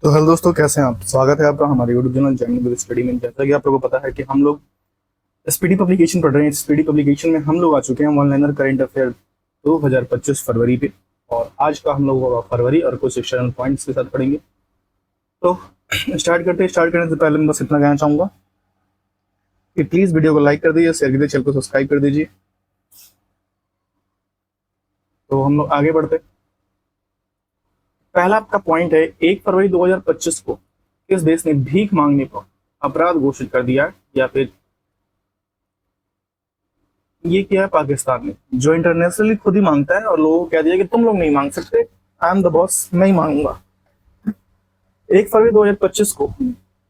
तो हेलो दोस्तों, कैसे हैं आप। स्वागत है आपका हमारे YouTube channel journey with study में। जैसा कि आप लोगों को पता है कि हम लोग स्पीडी पब्लिकेशन पढ़ रहे हैं। स्पीडी पब्लिकेशन में हम लोग आ चुके हैं वन लाइनर करेंट अफेयर 2025 फरवरी पे। और आज का हम लोग होगा फरवरी और कुछ एक्सटर्नल पॉइंट्स के साथ पढ़ेंगे। तो स्टार्ट करने से पहले मैं बस इतना कहना चाहूंगा कि प्लीज़ वीडियो को लाइक कर दीजिए, शेयर कीजिए, चैनल को सब्सक्राइब कर दीजिए। तो हम लोग आगे बढ़ते हैं। पहला आपका पॉइंट है, 1 फरवरी 2025 को किस देश ने भीख मांगने को अपराध घोषित कर दिया, या फिर ये किया है पाकिस्तान ने, जो इंटरनेशनली खुद ही मांगता है और लोगों को कह दिया कि तुम लोग नहीं मांग सकते, आई एम द बॉस, मैं ही मांगूंगा। 1 फरवरी 2025 को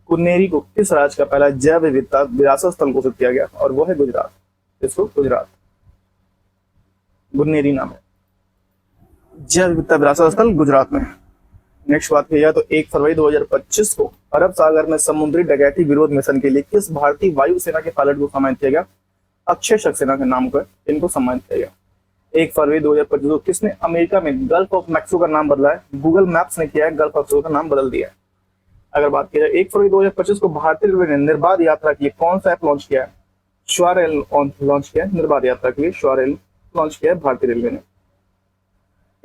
कुन्नेरी को किस राज्य का पहला जैव विविधता विरासत स्थल घोषित किया गया, और वो है गुजरात। इसको गुजरात गुन्नेरी नाम है, जैव विविधता विरासत स्थल गुजरात में। नेक्स्ट बात किया तो 1 फरवरी 2025 को अरब सागर में समुद्री डकैती विरोध मिशन के लिए किस भारतीय वायुसेना के पायलट को सम्मानित किया गया। अक्षय सक्सेना के नाम पर इनको सम्मानित किया गया। 1 फरवरी 2025 को किसने अमेरिका में गल्फ ऑफ मैक्सिको का नाम बदला है। गूगल मैप्स ने किया है, गल्फ ऑफ मैक्सिको का नाम बदल दिया है। अगर बात की जाए 1 फरवरी 2025 को भारतीय रेलवे ने निर्बाध यात्रा के लिए कौन सा ऐप लॉन्च किया है। श्वा रेल लॉन्च किया है। निर्बाध यात्रा के लिए श्वा रेल लॉन्च किया है भारतीय रेलवे ने।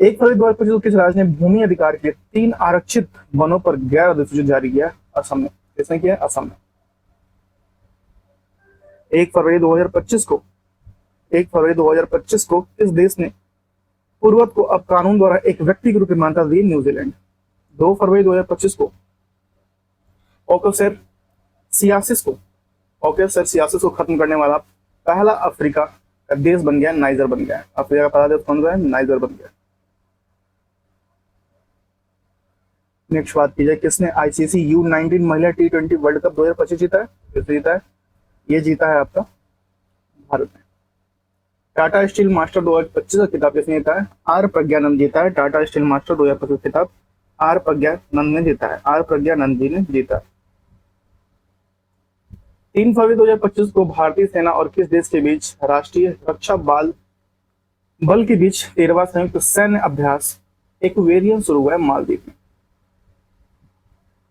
1 फरवरी 2025 को किस राज्य ने भूमि अधिकार के 3 आरक्षित वनों पर गैर अधिसूचित जारी किया। असम ने। किसने किया? असम ने। 1 फरवरी 2025 को 1 फरवरी 2025 को किस देश ने पूर्वत को अब कानून द्वारा एक व्यक्ति के रूप में मान्यता दी। न्यूजीलैंड। 2 फरवरी 2025 को ओकोसेर सियासिस को खत्म करने वाला पहला अफ्रीका का देश बन गया, नाइजर बन गया। अफ्रीका का पहला देश कौन सा है? नाइजर बन गया। नेक्स्ट बात की जाए, किसने आईसीसी U19 महिला T20 वर्ल्ड कप 2025 जीता है। किसने जीता है? ये जीता है आपका भारत ने। टाटा स्टील मास्टर 2025 का खिताब किसने जीता है? आर प्रज्ञानंद जीता है। टाटा स्टील मास्टर 2025 खिताब आर प्रज्ञानंद ने जीता है। आर प्रज्ञानंद जी ने जीता। 3 फरवरी 2025 को भारतीय सेना और किस देश के बीच राष्ट्रीय रक्षा बल के बीच 13वां संयुक्त सैन्य अभ्यास एक्वेरियन शुरू हुआ है मालदीव में।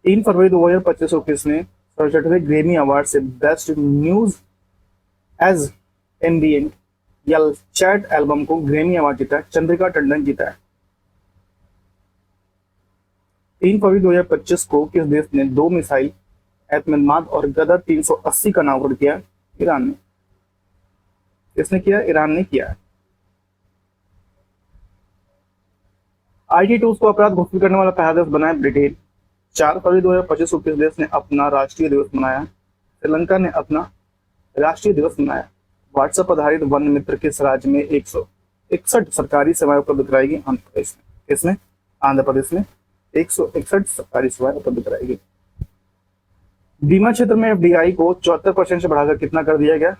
3 फरवरी 2025 को किसने 67वें ग्रैमी अवार्ड से बेस्ट न्यूज एज एम्बिएंट या चैट एल्बम को ग्रैमी अवार्ड जीता है। चंद्रिका टंडन जीता है। 3 फरवरी 2025 को किस देश ने 2 मिसाइल एतमाद और गदर 380 का अनावरण किया। ईरान ने। किसने किया? ईरान ने किया है। आईटी टूल्स को अपराध घोषित करने वाला पहला देश बना है ब्रिटेन। 4 फरवरी 2025 को किस देश ने अपना राष्ट्रीय दिवस मनाया। श्रीलंका ने अपना राष्ट्रीय दिवस मनाया। व्हाट्सएप आधारित वन मित्र किस राज्य में 161 सरकारी सेवाएं उपलब्ध कराएगी। आंध्र प्रदेश में। किसने? आंध्र प्रदेश में 161 सरकारी सेवाएं उपलब्ध कराएगी। बीमा क्षेत्र में एफडीआई को 74% से बढ़ाकर कितना कर दिया गया?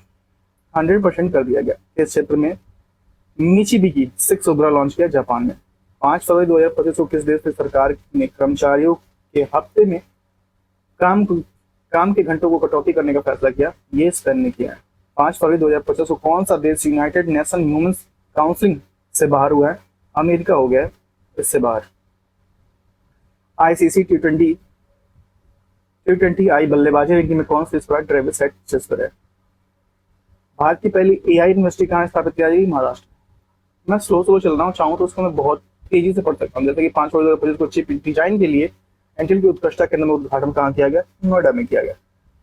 100% कर दिया गया। इस क्षेत्र में मिचिबिकी 6 उपग्रह लॉन्च किया जापान में। 5 फरवरी 2025 को किस देश की सरकार ने कर्मचारियों के हफ्ते में काम के घंटों को कटौती करने का फैसला किया। ये स्पेन ने किया है। 5 फरवरी 2025 को कौन सा देश यूनाइटेड नेशन ह्यूमन काउंसिल से बाहर हुआ है। अमेरिका हो गया इससे बाहर। आईसीसी टी20 आई बल्लेबाजी रैंकिंग में कौन सी स्क्वाड ट्रेविस हेड शीर्ष है। भारत की पहली एआई यूनिवर्सिटी कहाँ स्थापित किया जाएगी? महाराष्ट्र। मैं स्लो चल रहा हूँ, चाहूँ तो उसको मैं बहुत तेजी से पढ़ सकता हूँ। जैसे कि 5 फरवरी 2025 को चिप डिजाइन के लिए एंटिल की उत्कृष्टता केंद्र में उद्घाटन कहाँ किया गया? नोएडा में किया गया।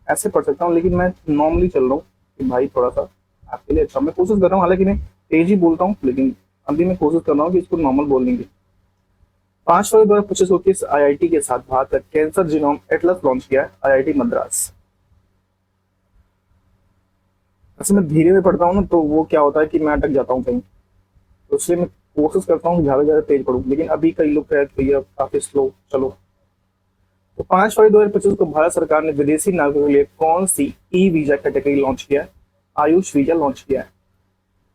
ऐसे पढ़ सकता हूँ, लेकिन मैं नॉर्मली चल रहा हूँ कि भाई थोड़ा सा आपके लिए अच्छा। मैं कोशिश कर रहा हूँ, हालांकि मैं तेजी बोलता हूँ, लेकिन अभी मैं कोशिश कर रहा हूँ कि इसको नॉर्मल बोलने की। 5 फरवरी 2025 को किस आईआईटी के साथ भारत का कैंसर जीनोम एटलस लॉन्च किया है? आईआईटी मद्रास। ऐसे मैं धीरे में पढ़ता हूँ ना, तो वो क्या होता है कि मैं अटक जाता हूँ कहीं, तो इसलिए मैं कोशिश करता हूँ ज्यादा ज्यादा तेज पढ़ूँ, लेकिन अभी कई लोग कह रहे हैं काफी स्लो चलो। तो 5 फरवरी 2025 को भारत सरकार ने विदेशी नागरिकों के लिए कौन सी ई वीजा कैटेगरी लॉन्च किया है? आयुष वीजा लॉन्च किया है।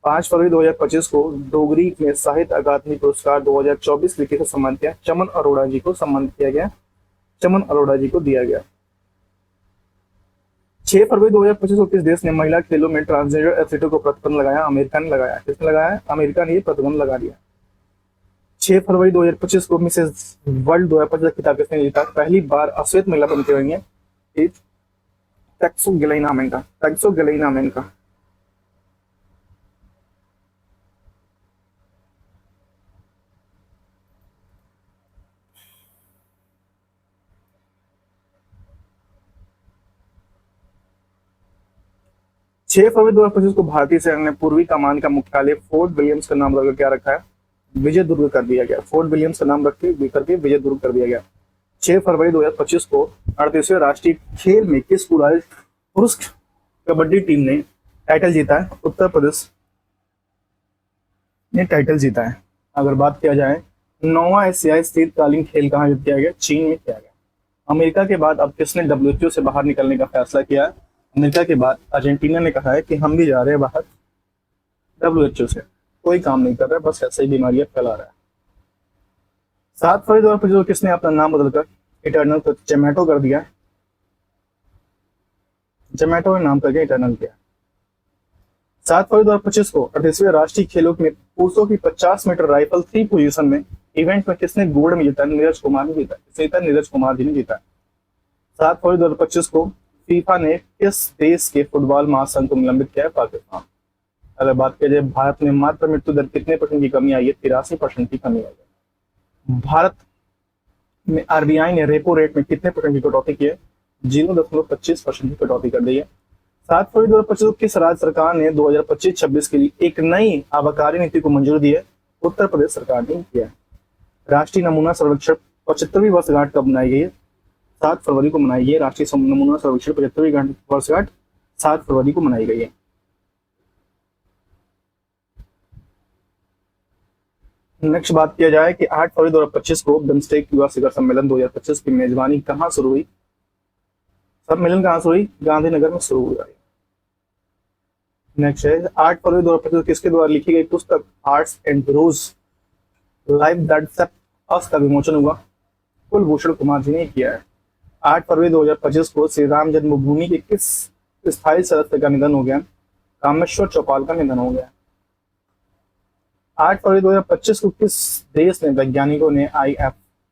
5 फरवरी 2025 को डोगरी में साहित्य अकादमी पुरस्कार 2024 के से सम्मानित किया। चमन अरोड़ा जी को सम्मानित किया गया। चमन अरोड़ा जी को दिया गया। 6 फरवरी 2025 को किस देश ने महिला खेलों में ट्रांसजेंडर एथलीटों को प्रतिबंध लगाया? अमेरिका ने लगाया। किसने लगाया? अमेरिका ने ये प्रतिबंध लगा दिया। 6 फरवरी 2025 को मिसेज वर्ल्ड 2025 खिताब किसने जीता? पहली बार अश्वेत महिला बनती हुई है टैक्सो गिलेना मेनका। 6 फरवरी 2025 को भारतीय सेना ने पूर्वी कमान का मुख्यालय फोर्ट विलियम्स का नाम रखकर क्या रखा है? विजय दुर्ग कर दिया गया। फोर्ट विलियम्स का नाम रख के करके विजय दुर्ग कर दिया गया। 6 फरवरी 2025 को 38वें राष्ट्रीय खेल में किस पुरुष कबड्डी टीम ने टाइटल जीता है? उत्तर प्रदेश ने टाइटल जीता है। अगर बात किया जाए 9वां एशियाई शीतकालीन खेल कहाँ किया गया? चीन में किया गया। अमेरिका के बाद अब किसने डब्ल्यूएचओ से बाहर निकलने का फैसला किया है? अमेरिका के बाद अर्जेंटीना ने कहा है कि हम भी जा रहे हैं बाहर डब्ल्यूएचओ से। कोई काम नहीं कर रहा है, बस ऐसे ही बीमारियां फैला रहा है। 7 फरवरी 2025 को किसने अपना नाम बदलकर इटर्नल को जोमेटो कर दिया? जोमेटो ने नाम करके इटर्नल किया। 7 फरवरी 2025 को 38वें राष्ट्रीय खेलों में पुरुषों की 50 मीटर राइफल 3 पोजीशन में इवेंट में किसने गोल्ड में जीता? नीरज कुमार ने जीता। नीरज कुमार जी ने जीता। 7 फरवरी 2025 को फीफा ने किस देश के फुटबॉल महासंघ को निलंबित किया है? पाकिस्तान। अगर बात की जाए भारत में मातृ मृत्यु दर कितने % की कमी आई है? 83% की कमी आई है। भारत में आरबीआई ने रेपो रेट में कितने % की कटौती की है? 0.25% की कटौती कर दी है। 7 फरवरी 2025 को किस राज्य सरकार ने 2025-26 के लिए एक नई आबकारी नीति को मंजूरी दी है? उत्तर प्रदेश सरकार ने किया है। राष्ट्रीय नमूना सर्वेक्षण 75वीं वर्षगांठ कब मनाई गई है? 7 फरवरी को मनाई गई है। राष्ट्रीय नमूना सर्वेक्षण 75वीं वर्षगांठ 7 फरवरी को मनाई गई है। नेक्स्ट बात किया जाए कि 8 फरवरी 2025 को बिम्स्टेक युवा शिखर सम्मेलन 2025 की मेजबानी कहाँ शुरू हुई? सम्मेलन कहाँ शुरू हुई? गांधीनगर में शुरू हुआ। नेक्स्ट है 8 फरवरी 2025 किसके द्वारा लिखी गई पुस्तक arts and heroes life that shaped us का विमोचन हुआ? कुलभूषण कुमार जी ने किया है। 8 फरवरी 2025 को श्री राम जन्मभूमि के किस स्थायी सदस्य का निधन हो गया? कामेश्वर चौपाल का निधन हो गया। 8 फरवरी 2025 को किस देश ने वैज्ञानिकों ने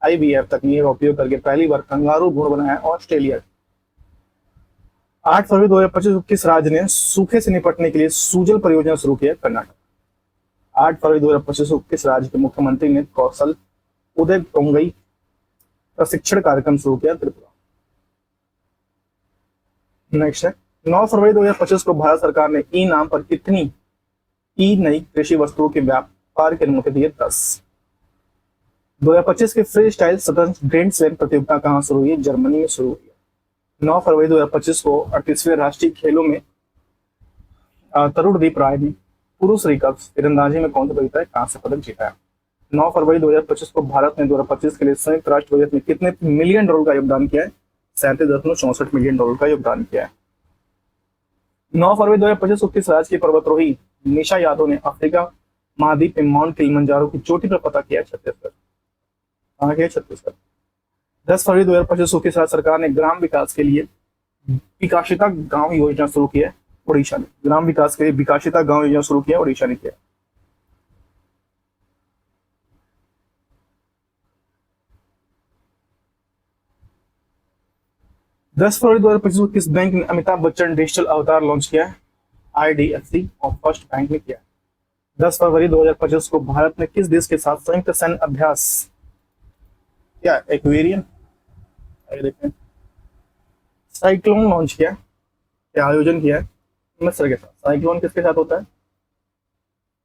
IVF तकनीक का उपयोग करके पहली बार कंगारू भ्रूण बनाया? ऑस्ट्रेलिया। 8 फरवरी 2025 को किस राज्य ने सूखे से निपटने के लिए सूजल परियोजना शुरू की है? कर्नाटक। 8 फरवरी 2025 को किस राज्य के मुख्यमंत्री ने कौशल उदय पोंगई प्रशिक्षण कार्यक्रम शुरू किया? त्रिपुरा। नेक्स्ट है 9 फरवरी 2025 को भारत सरकार ने ई नाम पर कितनी नई कृषि वस्तुओं के व्यापार की अनुमति दी है? 10। 2025 के फ्री स्टाइल शतरंज ग्रैंड स्लैम प्रतियोगिता कहाँ शुरू हुई है? जर्मनी में शुरू हुई है। 9 फरवरी 2025 को 38वें राष्ट्रीय खेलों में तरुणदीप राय ने पुरुष रिकर्व तीरंदाजी में कौन सा जीता है? कांस्य पदक जीता है। 9 फरवरी 2025 को भारत ने 2025 के लिए संयुक्त राष्ट्र बजट में कितने मिलियन डॉलर का योगदान किया है? 37.64 मिलियन डॉलर का योगदान किया है। 9 फरवरी 2025 को किस राज्य की पर्वतारोही निशा यादव ने अफ्रीका महाद्वीप में माउंट किलिमंजारो की चोटी पर पता किया? छत्तीसगढ़। कहाँ किया? छत्तीसगढ़। 10 फरवरी 2025 को किस राज्य सरकार ने ग्राम विकास के लिए विकासिता गांव योजना शुरू की है? उड़ीसा ने। ग्राम विकास के लिए विकासिता गांव योजना शुरू किया, उड़ीसा ने किया। दस फरवरी 2025 को किस बैंक ने अमिताभ बच्चन डिजिटल अवतार लॉन्च किया है? IDFC और फर्स्ट बैंक ने किया। 10 फरवरी 2025 को भारत ने किस देश के साथ संयुक्त सैन्य अभ्यास क्या एक्वेरियन देखें साइक्लोन लॉन्च किया? क्या आयोजन किया है? मिस्र के साथ। साइक्लोन किसके साथ होता है?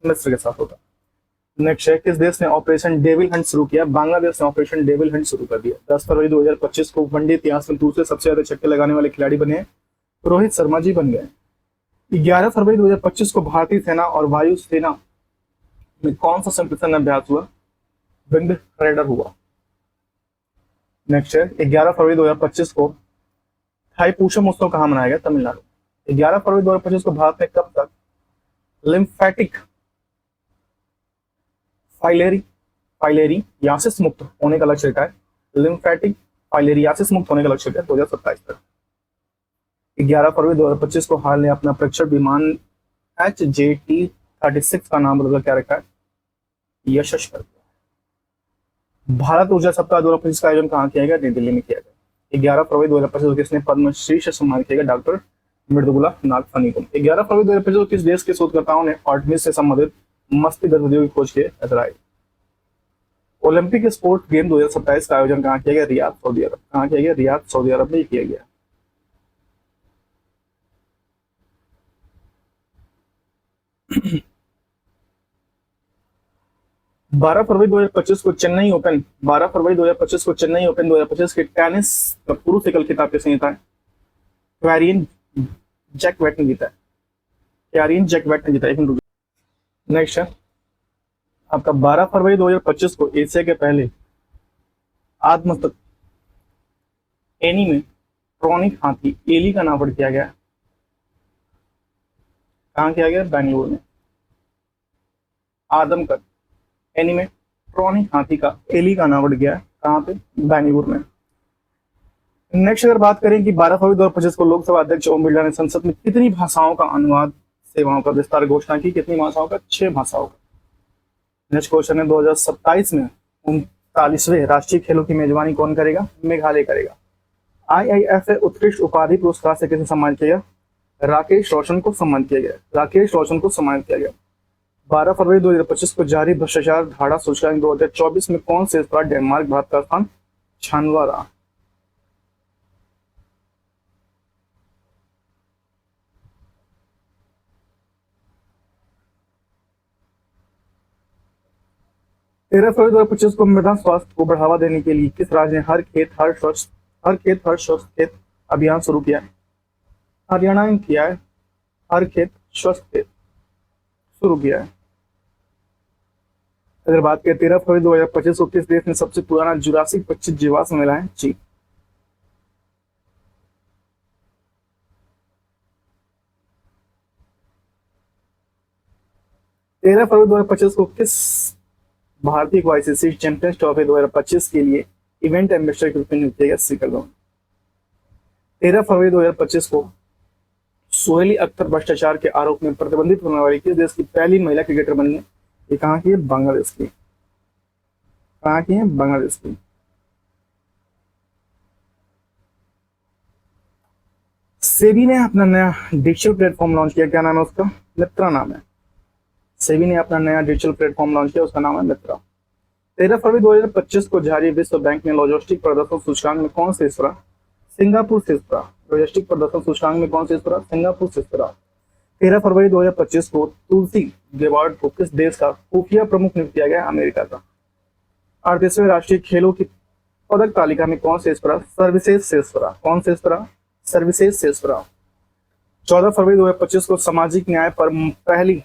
मिस्र के साथ होता है। नेक्स्ट है किस देश ने ऑपरेशन डेविल हंट शुरू किया? बांग्लादेश ने ऑपरेशन डेविल हंट शुरू कर दिया। 10 फरवरी 2025 को वनडे इतिहास में दूसरे सबसे ज्यादा छक्के लगाने वाले खिलाड़ी बने रोहित शर्मा जी बन गए। 11 फरवरी 2025 को भारतीय सेना और वायु सेना में कौन सा संप्रसारण अभ्यास हुआ? विंड रेडर हुआ। नेक्स्ट है 11 फरवरी 2025 को थाईपुसम उत्सव कहाँ मनाया गया? तमिलनाडु। 11 फरवरी 2025 को भारत ने कब तक लिम्फेटिक फाइलेरियासिस मुक्त होने का लक्ष्य रखा है? लिम्फेटिक फाइलेरियासिस मुक्त होने का लक्ष्य रखा है 2027 तक। 11 फरवरी 2025 को हाल ने अपना परीक्षण विमान HJT-36 का नाम बदलकर क्या रखा है? यशस्वी कर दिया। भारत ऊर्जा सप्ताह 2025 का आयोजन कहाँ किया गया? नई दिल्ली में किया गया। 11 फरवरी 2025 को किसने पद्मश्री से सम्मानित किया गया? डॉक्टर मृदुला नागफनी को। 11 फरवरी 2025 को किस देश के शोधकर्ताओं ने आर्टेमिस से संबंधित मस्तिष्क गतिविधियों की खोज की है? ओलंपिक स्पोर्ट गेम 2027 का आयोजन कहाँ किया गया? रियाद, सऊदी अरब। कहाँ किया गया? रियाद, सऊदी अरब में किया गया। बारह फरवरी 2025 को चेन्नई ओपन 12 फरवरी 2025 को चेन्नई ओपन 2025 के टेनिस का पुरुष एकल खिताब किसने जीता है? क्वेरियन जैकवेट ने जीता है। क्वेरियन जैकवेट ने जीता है। नेक्स्ट है आपका 12 फरवरी 2025 को एशिया के पहले आत्मस्तक एनिमेट्रॉनिक हाथी एली का नामकरण किया गया। कहाँ किया गया? बेंगलुरु में। आदमकद एनिमेट्रॉनिक हाथी का एली का नामकरण किया है। कहाँ पे? बेंगलुरु में। नेक्स्ट अगर बात करें कि 12 फरवरी 2025 को लोकसभा अध्यक्ष ओम बिरला ने संसद में कितनी भाषाओं का अनुवाद सेवाओं का विस्तार घोषणा की? कितनी भाषाओं का? 6 भाषाओं का। नेक्स्ट क्वेश्चन है 2027 में 39वें राष्ट्रीय खेलों की मेजबानी कौन करेगा? मेघालय करेगा। IIFA उत्कृष्ट उपाधि पुरस्कार से किसे सम्मानित किया गया? राकेश रोशन को सम्मानित किया गया। राकेश रोशन को सम्मानित किया गया। 12 फरवरी 2025 को जारी भ्रष्टाचार धारा सूचकांक 2024 में कौन से स्थान डेनमार्क भारत का स्थान 96वां रहा? तेरह फरवरी 2025 को मृदा स्वास्थ्य को बढ़ावा देने के लिए किस राज्य ने हर खेत हर स्वस्थ खेत अभियान शुरू किया है? हरियाणा ने किया है। हर खेत स्वस्थ खेत शुरू किया है। अगर बात करें 13 फरवरी 2025 को किस देश ने सबसे पुराना जुरासिक पक्षी जीवाश्म मिला है? चीन। तेरह फरवरी 2025 को किस भारतीय को आईसीसी चैंपियंस ट्रॉफी 2025 के लिए इवेंट एम्बेसडर के रूप में नियुक्त किया गया? शिखर धवन। 13 फरवरी 2025 को सोहेली अख्तर भ्रष्टाचार के आरोप में प्रतिबंधित होने वाली किस देश की पहली महिला क्रिकेटर बनी है? ये कहाँ की है? बांग्लादेश की। कहाँ की है? बांग्लादेश की। सेबी ने अपना नया डिजिटल प्लेटफॉर्म लॉन्च किया। क्या नाम है उसका? मित्रा नाम है। सेबी ने अपना नया डिजिटल प्लेटफॉर्म लॉन्च किया, उसका नाम है मित्रा। 13 फरवरी 2025 को जारी विश्व बैंक ने लॉजिस्टिक प्रदर्शन सूचकांक में कौन से रहा? सिंगापुर शीर्ष रहा। लॉजिस्टिक प्रदर्शन सूचकांक में कौन से रहा? सिंगापुर शीर्ष रहा। 13 फरवरी 2025 को तुलसी गेबार्ड को किस देश का खुफिया प्रमुख नियुक्त किया गया? अमेरिका का। 38वें राष्ट्रीय खेलों की पदक तालिका में कौन से रहा? सर्विसेज शीर्ष रहा। कौन से रहा? सर्विसेज शीर्ष रहा। 14 फरवरी 2025 को सामाजिक न्याय पर पहली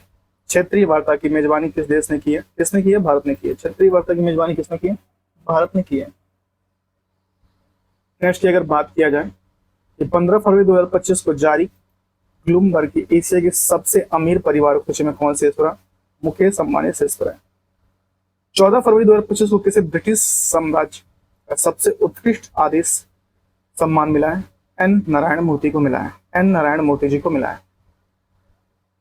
क्षेत्रीय वार्ता की मेजबानी किस देश ने की है? किसने की है? भारत ने की है। क्षेत्रीय वार्ता की मेजबानी किसने की है? भारत ने की है। नेक्स्ट की अगर बात किया जाए कि 15 फरवरी 2025 को जारी ब्लूमबर्ग की एशिया के सबसे अमीर परिवारों की सूची में कौन से रहा? मुकेश अंबानी शीर्ष पर है। 14 फरवरी 2025 को किसे ब्रिटिश साम्राज्य का सबसे उत्कृष्ट आदेश सम्मान मिला है? एन नारायण मूर्ति को मिला है। एन नारायण मूर्ति जी को मिला है।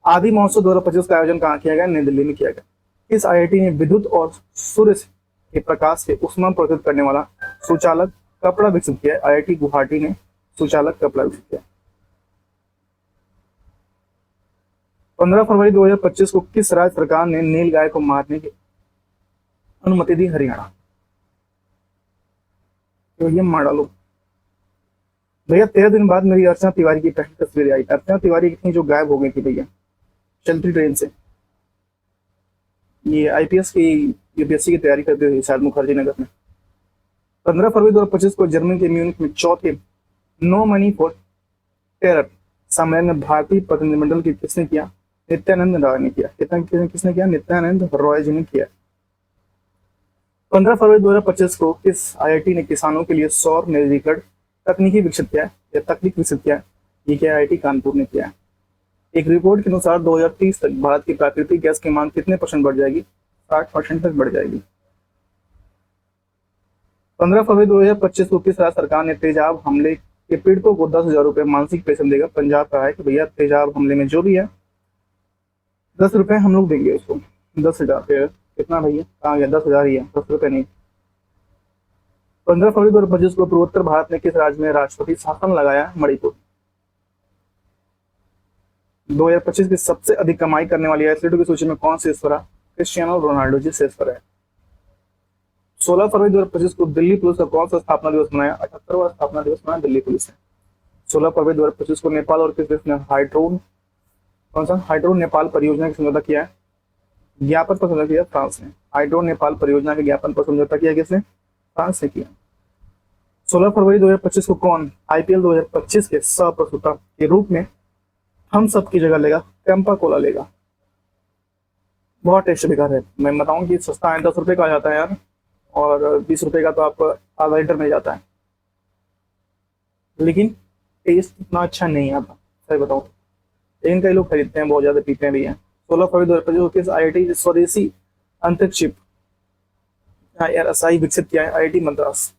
आदि महोत्सव 2025 का आयोजन कहाँ किया गया? नई दिल्ली में किया गया। इस आईआईटी ने विद्युत और सूर्य के प्रकाश से ऊष्मा प्रदत्त करने वाला सुचालक कपड़ा विकसित किया। आईआईटी गुवाहाटी ने सुचालक कपड़ा विकसित किया। 15 फरवरी 2025 को किस राज्य सरकार ने नील गाय को मारने की अनुमति दी? हरियाणा। तो ये मार डालो भैया। 13 दिन बाद मेरी अर्चना तिवारी की पहली तस्वीर आई। अर्चना तिवारी की जो गायब हो गई थी भैया चलती ट्रेन से। ये आईपीएस की यूपीएससी की तैयारी करते थे शायद मुखर्जी नगर में। 15 फरवरी 2025 को जर्मनी के म्यूनिख में चौथे नो मनी फॉर टेरर सम्मेलन में भारतीय प्रतिनिधिमंडल की किसने किया? नित्यानंद रॉय ने किया। किसने किया? नित्यानंद रॉय जी ने किया। 15 फरवरी 2025 को किस आईआईटी ने किसानों के लिए सौर निरीक्षण तकनीक विकसित किया है? ये क्या आईआईटी कानपुर ने किया है। एक रिपोर्ट के अनुसार 2030 तक भारत की प्राकृतिक गैस की मांग कितने % बढ़ जाएगी? 60% तक बढ़ जाएगी। 15 फरवरी 2025 को किस राज्य सरकार ने तेजाब हमले के पीड़ितों को 10,000 रुपए मानसिक पेंशन देगा? पंजाब का है कि भैया तेजाब हमले में जो भी है 10 रुपए हम लोग देंगे उसको। 10,000 कितना भैया? कहाँ गया? 10,000 ही है, 10 रुपए नहीं। 15 फरवरी 2025 को पूर्वोत्तर भारत में किस राज्य में राष्ट्रपति शासन लगाया? मणिपुर। 2025 की सबसे अधिक कमाई करने वाली एथलीटों की सूची में कौन शीर्ष पर है? क्रिस्टियानो रोनाल्डो जी शीर्ष पर है। 16 फरवरी 2025 को दिल्ली पुलिस का कौन सा स्थापना दिवस मनाया? 78वां स्थापना दिवस मनाया दिल्ली पुलिस ने। 16 फरवरी 2025 को नेपाल और किस देश ने हाइड्रोन नेपाल परियोजना की समझौता किया है? ज्ञापन पर समझौता किया फ्रांस ने। हाइड्रोन नेपाल परियोजना के ज्ञापन पर समझौता किया किसने? फ्रांस ने किया। 16 फरवरी 2025 को कौन आईपीएल 2025 के सह प्रस्तुता के रूप में हम सब की जगह लेगा? कैंपा कोला लेगा। बहुत टेस्ट बेकार है, मैं बताऊं कि सस्ता है, 10 रुपए का आ जाता है यार, और 20 रुपए का तो आपको आधा लीटर मिल जाता है, लेकिन टेस्ट इतना अच्छा नहीं आता, सही बताऊं। लेकिन कई लोग खरीदते हैं, बहुत ज्यादा पीते हैं भी हैं। 16 फरवरी 2025 को किस IIT स्वदेशी अंतरिक्ष शिप IRSI विकसित किया है? IIT मद्रास।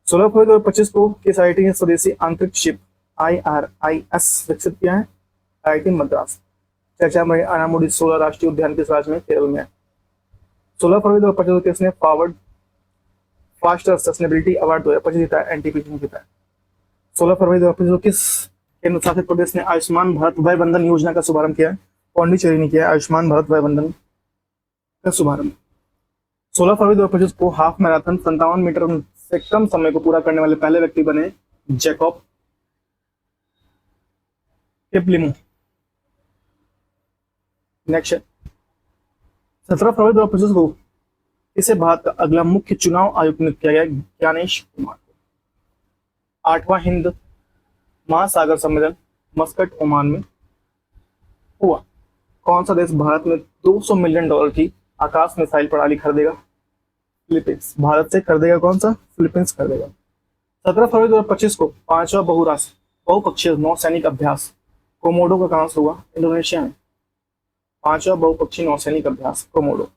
16 फरवरी 2025 को किस IIT ने स्वदेशी अंतरिक्ष शिप IRIS विकसित किया है? IIT मद्रास। चर्चा में अनामुडी 16 राष्ट्रीय उद्यान किस राज्य में? केरल में। 16 फरवरी 2025 को किसने फॉरवर्ड फास्टर सस्टेनेबिलिटी अवार्ड 2025 जीता है? NTPC ने जीता है। 16 फरवरी 2025 को किस केंद्र शासित प्रदेश ने आयुष्मान भारत वय वंदन योजना का शुभारंभ किया है? पौंडीचेरी ने किया है आयुष्मान भारत वय वंदन का शुभारंभ। 16 फरवरी 2025 को हाफ मैराथन 57 मीटर से कम समय को पूरा करने वाले पहले व्यक्ति बने जैकब किपलिमो। नेक्स्ट 17 फरवरी 2025 को इसे भारत का अगला मुख्य चुनाव आयुक्त नियुक्त किया गया? ज्ञानेश कुमार को। 8वां हिंद महासागर सम्मेलन मस्कट ओमान में हुआ। कौन सा देश भारत में $200 मिलियन की आकाश मिसाइल प्रणाली खरीदेगा? फिलीपींस। भारत से खरीदेगा कौन सा? फिलीपींस खरीदेगा। 17 फरवरी 2025 को 5वां बहुपक्षीय नौसैनिक अभ्यास कोमोडो का कहां से हुआ? इंडोनेशिया में। 5वां बहुपक्षीय नौसैनिक अभ्यास कोमोडो।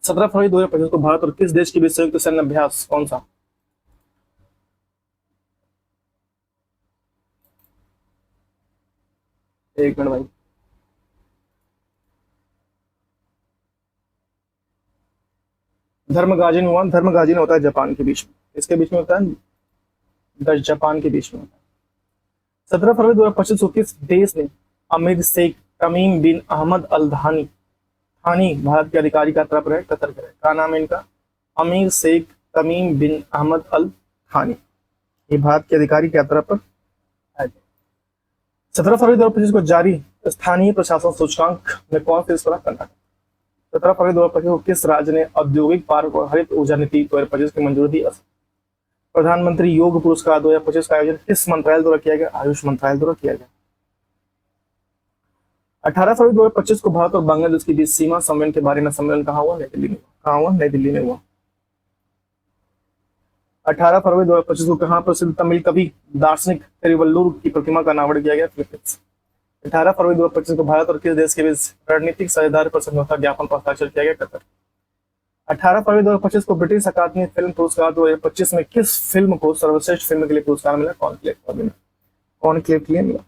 17 फरवरी 2025 को भारत और किस देश के बीच संयुक्त सैन्य अभ्यास कौन सा? एक मिनट भाई, धर्मगाजिन हुआ। धर्मगाजिन होता है जापान के बीच में। इसके बीच में होता है? जापान के बीच में होता है। 17 फरवरी 2025 को किस देश ने अमीर शेख तमीम बिन अहमद अल थानी भारत के अधिकारी की यात्रा पर है? कतर करे। क्या नाम है इनका? अमीर शेख तमीम बिन अहमद अल थानी, ये भारत के अधिकारी की यात्रा पर है। 17 फरवरी 2025 को जारी स्थानीय प्रशासन सूचकांक में कौन सी पर? कर्नाटक। 17 फरवरी 2025 को किस राज्य ने औद्योगिक पार्क और हरित ऊर्जा नीति 2025 की मंजूरी दी? प्रधानमंत्री योग पुरस्कार 2025 का आयोजन किस मंत्रालय द्वारा किया गया? आयुष मंत्रालय द्वारा किया गया। 18 फरवरी 2025 को भारत और बांग्लादेश के बीच सीमा संमेलन के बारे में सम्मेलन कहाँ हुआ? नई दिल्ली में। कहाँ हुआ? नई दिल्ली में हुआ। 18 फरवरी 2025 को कहाँ प्रसिद्ध तमिल कवि दार्शनिक तिरुवल्लुवर की प्रतिमा का अनावरण किया गया? फिलीपींस। 18 फरवरी 2025 को भारत और किस देश के बीच रणनीतिक साझेदारी पर समझौता ज्ञापन पर हस्ताक्षर किया गया? कतर। 18 फरवरी 2025 को ब्रिटिश अकादमी फिल्म पुरस्कार 2025 में किस फिल्म को सर्वश्रेष्ठ फिल्म के लिए पुरस्कार मिला? कॉनक्लेव के लिए मिला।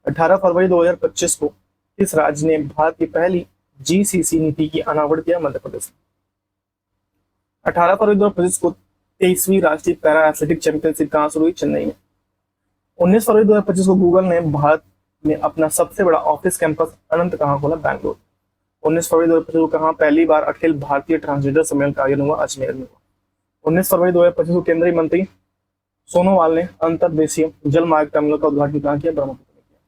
18 फरवरी 2025 को किस राज्य ने भारत की पहली GCC नीति की अनावरण किया? मध्य प्रदेश। 18 फरवरी 2025 को 23वीं राष्ट्रीय पैरा एथलेटिक चैंपियनशिप कहाँ शुरू हुई? चेन्नई में। 19 फरवरी 2025 को गूगल ने भारत में अपना सबसे बड़ा ऑफिस कैंपस अनंत कहाँ खोला? बैंगलोर। 19 फरवरी 2025 को कहाँ पहली बार अखिल भारतीय ट्रांसजेंडर सम्मेलन का आयोजन हुआ? अजमेर में हुआ। 19 फरवरी 2025 को केंद्रीय मंत्री सोनोवाल ने अंतर्देशीय जल मार्ग टर्मिनल का उद्घाटन कहाँ किया? ब्रह्मपुत्र में किया।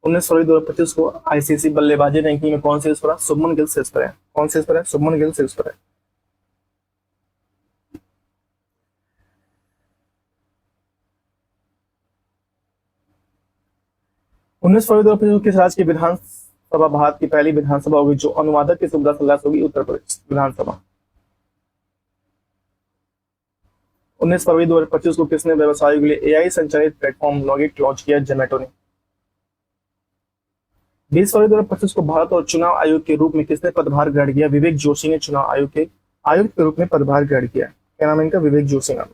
19 फरवरी 2025 को ICC बल्लेबाजी रैंकिंग में कौन शीर्ष पर है? शुभमन गिल शीर्ष पर है। कौन शीर्ष पर है? शुभमन गिल शीर्ष पर है। उन्नीस फरवरी 2025 को किस राज्य की विधानसभा भारत की पहली विधानसभा होगी जो अनुवादक की सुविधा से लैस होगी? उत्तर प्रदेश विधानसभा। 19 फरवरी 2025 को किसने व्यवसायों के लिए AI संचालित प्लेटफॉर्म लॉगिट लॉन्च किया? जोमेटो ने। 20 फरवरी 2025 को भारत और चुनाव आयोग के रूप में किसने पदभार ग्रहण किया? विवेक जोशी ने चुनाव आयोग के आयुक्त के रूप में पदभार ग्रहण किया। क्या नाम है इनका? विवेक जोशी नाम।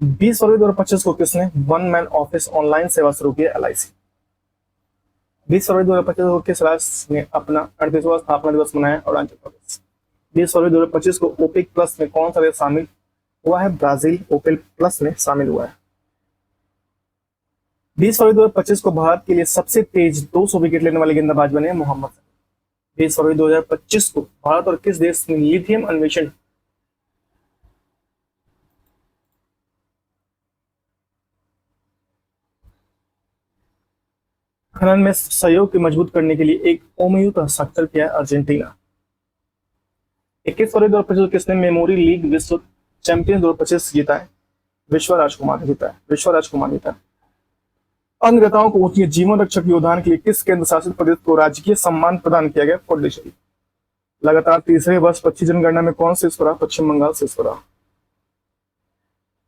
20 फरवरी 2025 को किसने वन मैन ऑफिस ऑनलाइन सेवा शुरू की? LIC। 20 फरवरी 2025 को किस राष्ट्र ने अपना 38वां स्थापना दिवस मनाया? अरुणाचल प्रदेश। 20 फरवरी 2025 को ओपेक प्लस में कौन सा देश शामिल हुआ है? ब्राजील ओपेक प्लस में शामिल हुआ है। 20 फरवरी 2025 को भारत के लिए सबसे तेज 200 विकेट लेने वाले गेंदबाज बने मोहम्मद शमी। 20 फरवरी 2025 को भारत और किस देश ने लिथियम अन्वेषण खनन में सहयोग की मजबूत करने के लिए एक MOU पर हस्ताक्षर किया है? अर्जेंटीना। 21 फरवरी 2025 को किसने मेमोरी लीग विश्व चैंपियन 2025 जीता है? विश्व राजकुमार जीता है। अंगदाताओं को उनके जीवन रक्षक योगदान के लिए किस केंद्र शासित प्रदेश को राजकीय सम्मान प्रदान किया गया? पुडुचेरी। लगातार तीसरे वर्ष पक्षी जनगणना में कौन शीर्ष पर रहा? पश्चिम बंगाल शीर्ष पर रहा।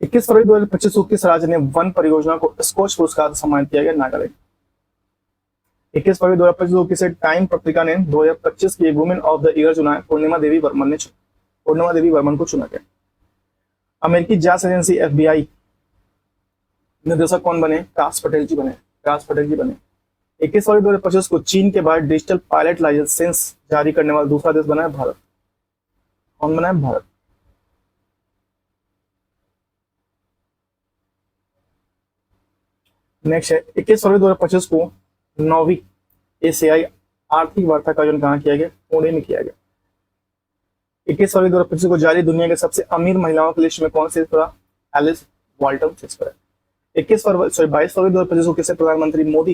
21 फरवरी 2025 को किस राज्य ने वन परियोजना को स्कॉच पुरस्कार से सम्मानित किया गया? नागालैंड। 21 फरवरी 2025 को किसे टाइम पत्रिका ने 2025 की वुमेन ऑफ द ईयर चुना है? पूर्णिमा देवी वर्मन को चुना गया। अमेरिकी जांच एजेंसी FBI निदेशक कौन बने? काश पटेल जी बने। 21 फरवरी 2025 को चीन के बाद डिजिटल पायलट लाइसेंस जारी करने वाला दूसरा देश बना है? भारत। कौन बना है? भारत। नेक्स्ट है 21 फरवरी 2025 को 9वीं एशियाई आर्थिक वार्ता का आयोजन कहाँ किया गया? पुणे में किया गया। 21 फरवरी 2025 को जारी दुनिया के सबसे अमीर महिलाओं की लिस्ट में कौन शीर्ष पर रहा? एलिस वाल्टन शीर्ष पर है। 22 फरवरी 2025 को किसे प्रधानमंत्री मोदी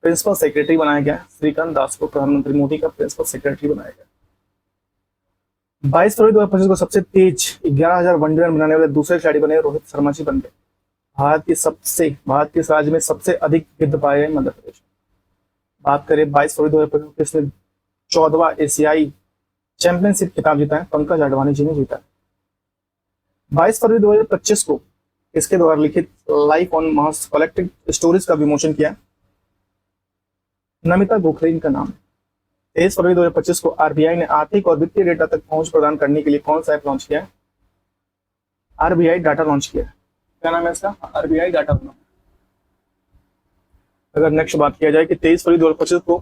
प्रिंसिपल सेक्रेटरी बनाया गया? श्रीकांत दास को प्रधानमंत्री मोदी का प्रिंसिपल सेक्रेटरी बनाया गया। 22 फरवरी 2025 को सबसे तेज 11,000 वनडे रन बनाने वाले दूसरे खिलाड़ी बने रोहित शर्मा जी बन गए। भारत किस राज्य में सबसे अधिक गिद्ध पाए गए? मध्य प्रदेश। बात करें 22 फरवरी 2025 किसने 14वां एशियाई चैंपियनशिप खिताब जीता है? पंकज आडवाणी जी ने जीता है। 22 फरवरी 2025 को इसके द्वारा लिखित life on Mars collected stories का विमोचन किया? नमिता गोखले इनका नाम है। 23 फरवरी 2025 को RBI ने आर्थिक और वित्तीय डेटा तक पहुंच प्रदान करने के लिए कौन सा ऐप लॉन्च किया? RBI डाटा लॉन्च किया। क्या नाम है इसका? RBI data. अगर नेक्स्ट बात किया जाए कि 23 फरवरी 2025 को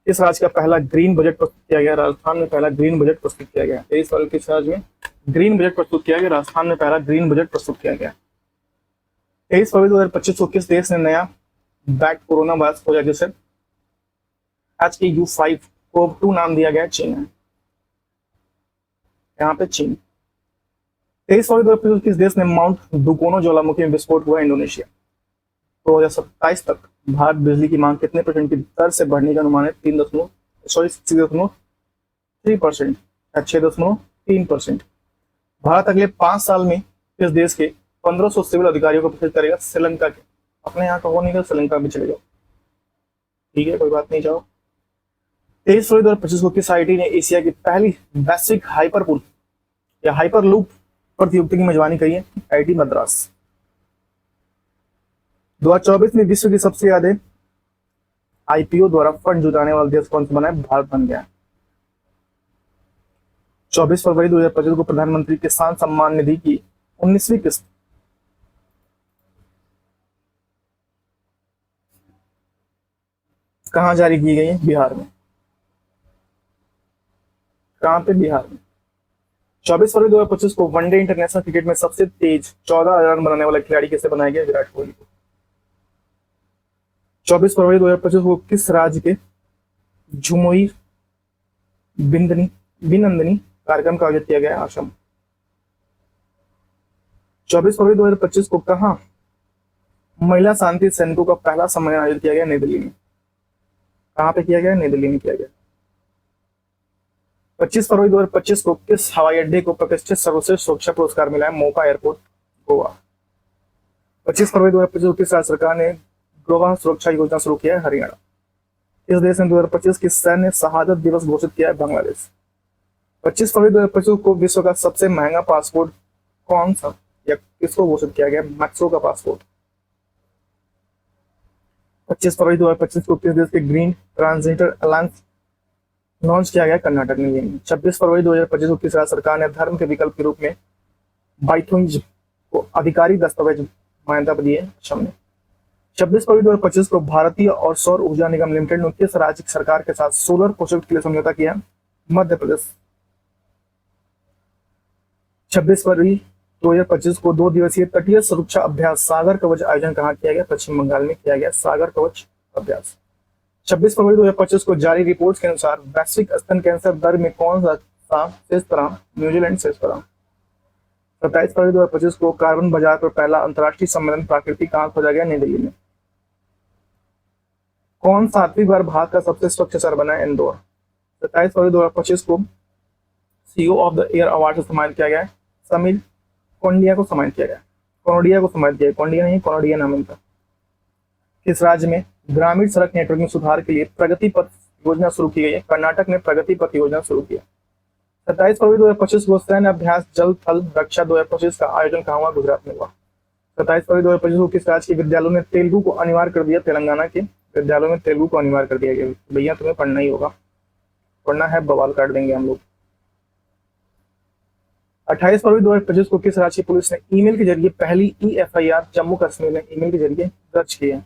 किस राज्य का पहला ग्रीन बजट प्रस्तुत किया गया? राजस्थान में पहला ग्रीन बजट प्रस्तुत किया गया। 23 फरवरी किस राज्य में ग्रीन बजट प्रस्तुत किया गया? राजस्थान में पहला ग्रीन बजट प्रस्तुत किया गया। 23 फरवरी 2025 को किस देश ने नया बैक कोरोना वायरस खोजा जिसे HKU5-CoV-2 नाम दिया गया? चीन है। यहाँ पे चीन। 23 फरवरी 2025 किस देश ने माउंट दुकोनो ज्वालामुखी में विस्फोट हुआ? इंडोनेशिया। 2027 तक भारत बिजली की मांग कितने % की दर से बढ़ने का अनुमान है? 6.3%। 6.3%। भारत अगले 5 साल में किस देश के 1500 सिविल अधिकारियों को प्रशिक्षित करेगा? श्रीलंका के। अपने यहाँ का हो नहीं, श्रीलंका में चले जाओ, ठीक है, कोई बात नहीं। जाओ। 23 फरवरी 2025 को किस IIT ने एशिया की पहली वैश्विक हाइपरपूल या हाइपरलूप प्रतियोगिता की मेजबानी करी है? IIT मद्रास। 2024 में विश्व की सबसे ज्यादा IPO द्वारा फंड जुटाने वाला देश कौन सा बना है? भारत बन गया। 24 फरवरी 2025 को प्रधानमंत्री किसान सम्मान निधि की 19वीं किस्त कहां जारी की गई है? बिहार में। कहां पे? बिहार में। 24 फरवरी 2025 को वनडे इंटरनेशनल क्रिकेट में सबसे तेज 14,000 रन बनाने वाला खिलाड़ी किसे बनाया गया? विराट कोहली को। 24 फरवरी 2025 को किस राज्य के झुमोई बिनंदनी कार्यक्रम का आयोजन किया गया? असम। 24 फरवरी 2025 को कहां महिला शांति सैनिकों का पहला सम्मेलन आयोजित किया गया? नई दिल्ली में। कहां पे किया गया? नई दिल्ली में किया गया। 25 फरवरी 2025 को किस हवाई अड्डे को प्रतिष्ठित सर्वश्रेष्ठ सुरक्षा पुरस्कार मिला है? मोपा एयरपोर्ट, गोवा। 25 फरवरी 2025 को किस राज्य सरकार ने ग्लोबल सुरक्षा योजना शुरू किया है? हरियाणा। इस देश ने 2025 की सैन्य शहादत दिवस घोषित किया है? बांग्लादेश। 25 फरवरी 2025 को विश्व का सबसे महंगा पासपोर्ट कौन सा या किसको घोषित किया गया? मैक्सो का पासपोर्ट। 25 फरवरी 2025 को किस देश के ग्रीन ट्रांजिटर अलायंस लॉन्च किया गया? कर्नाटक ने। 26 फरवरी 2025 को किस राज्य सरकार ने धर्म के विकल्प के रूप में बाइथुंज को आधिकारिक दस्तावेज मान्यता दी है असम ने। 26 फरवरी 2025 को भारतीय और सौर ऊर्जा निगम लिमिटेड ने किस राज्य सरकार के साथ सोलर प्रोजेक्ट के लिए समझौता किया? मध्य प्रदेश। 26 फरवरी 2025 को 2 दिवसीय तटीय सुरक्षा अभ्यास सागर कवच आयोजन कहाँ किया गया? पश्चिम बंगाल में किया गया सागर कवच अभ्यास। 26 फरवरी 2025 को जारी रिपोर्ट्स के अनुसार वैश्विक स्तन कैंसर दर में कौन सा शीर्ष रहा? न्यूजीलैंड शीर्ष रहा। 27 फरवरी 2025 को कार्बन बाजार पर पहला अंतर्राष्ट्रीय सम्मेलन प्राकृतिक कहाँ खोजा गया? नई दिल्ली में। कौन 7वीं बार भारत का सबसे स्वच्छ शहर बना? इंदौर। 27 फरवरी 2025 को CEO of the year award से सम्मानित किया गया समीर कोंडिया को सम्मानित किया गया। कोनोडिया को सम्मानित किया, कोंडिया नहीं, कोनोडिया नाम इनका। किस राज्य में ग्रामीण सड़क नेटवर्क में सुधार के लिए प्रगति पथ योजना शुरू की गई है? कर्नाटक ने प्रगति पथ योजना शुरू किया। 27 फरवरी 2025 को सैन्य अभ्यास जल थल रक्षा 2025 का आयोजन कहाँ हुआ? गुजरात में हुआ। 27 फरवरी 2025 को किस राज्य के विद्यालयों ने तेलुगु को अनिवार्य कर दिया? तेलंगाना के विद्यालयों में तेलुगु को अनिवार्य कर दिया गया। भैया तुम्हें पढ़ना ही होगा, पढ़ना है बवाल काट देंगे हम लोग। 28 फरवरी 2025 को किस राज्य की पुलिस ने ईमेल के जरिए पहली EFIR जम्मू कश्मीर में ईमेल के जरिए दर्ज की है?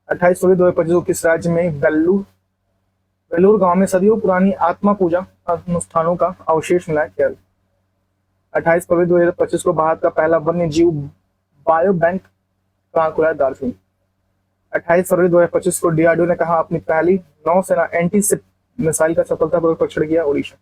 28 फरवरी 2025 को किस राज्य में वेलूर गांव में सदियों पुरानी आत्मा पूजा अनुष्ठानों का अवशेष मिला है? केरल। 28 फरवरी 2025 को भारत का पहला वन्य जीव बायो बैंक कहाँ खुला है? दार्जिलिंग। 28 फरवरी 2025 को DRDO ने कहा अपनी पहली नौसेना एंटी-शिप मिसाइल का सफलतापूर्वक परीक्षण किया? ओडिशा।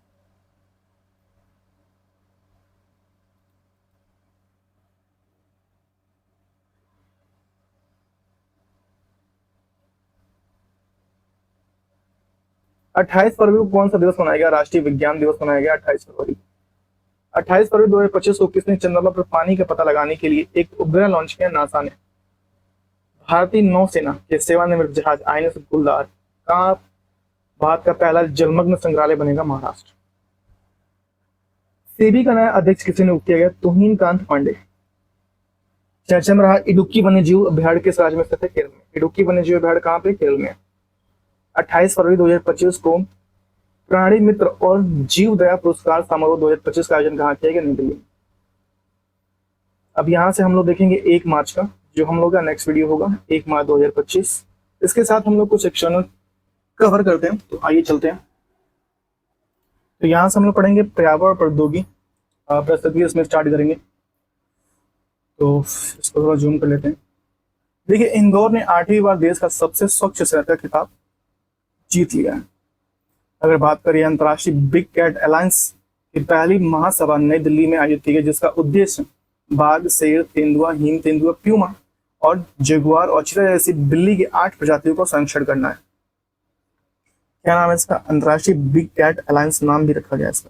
28 फरवरी को कौन सा दिवस मनाया गया? राष्ट्रीय विज्ञान दिवस मनाया गया 28 फरवरी। 28 फरवरी 2025 को किसने चंद्रमा पर पानी का पता लगाने के लिए एक उपग्रह लॉन्च किया? नासा ने। भारतीय नौसेना के सेवानिवृत्त जहाज INS गुलदार कहाँ भारत का पहला जलमग्न संग्रहालय बनेगा? महाराष्ट्र। सेबी का नया अध्यक्ष किसे नियुक्त किया गया? तुहिन कांत पांडे। चर्चा में रहा इडुक्की वन्यजीव अभ्यारण्य किस राज्य में स्थित है? केरल में। इडुक्की वन्यजीव अभ्यारण्य कहाँ पे? केरल में। 28 फरवरी 2025 को प्राणी मित्र और जीव दया पुरस्कार समारोह 2025 का आयोजन कहाँ किया गया? नई दिल्ली। अब यहाँ से हम लोग देखेंगे 1 मार्च का, जो हम लोग का नेक्स्ट वीडियो होगा 1 मार्च 2025। इसके साथ हम लोग कुछ एक्सटर्नल कवर करते हैं, तो आइए चलते हैं। तो यहाँ से हम लोग पढ़ेंगे पर्यावरण प्रौद्योगिकी प्रस्तुति, इसमें स्टार्ट करेंगे। तो इसको थोड़ा जूम कर लेते हैं। देखिए, इंदौर ने 8वीं बार देश का सबसे स्वच्छ शहर का खिताब जीत लिया है। अगर बात करें अंतर्राष्ट्रीय बिग कैट अलायंस की पहली महासभा नई दिल्ली में आयोजित की गई, जिसका उद्देश्य बाघ, शेर, तेंदुआ, हिम तेंदुआ, प्यूमा और जगुआर और चीता जैसी बिल्ली की 8 प्रजातियों को संरक्षण करना है। क्या नाम है इसका? अंतर्राष्ट्रीय बिग कैट अलायंस नाम भी रखा गया इसका।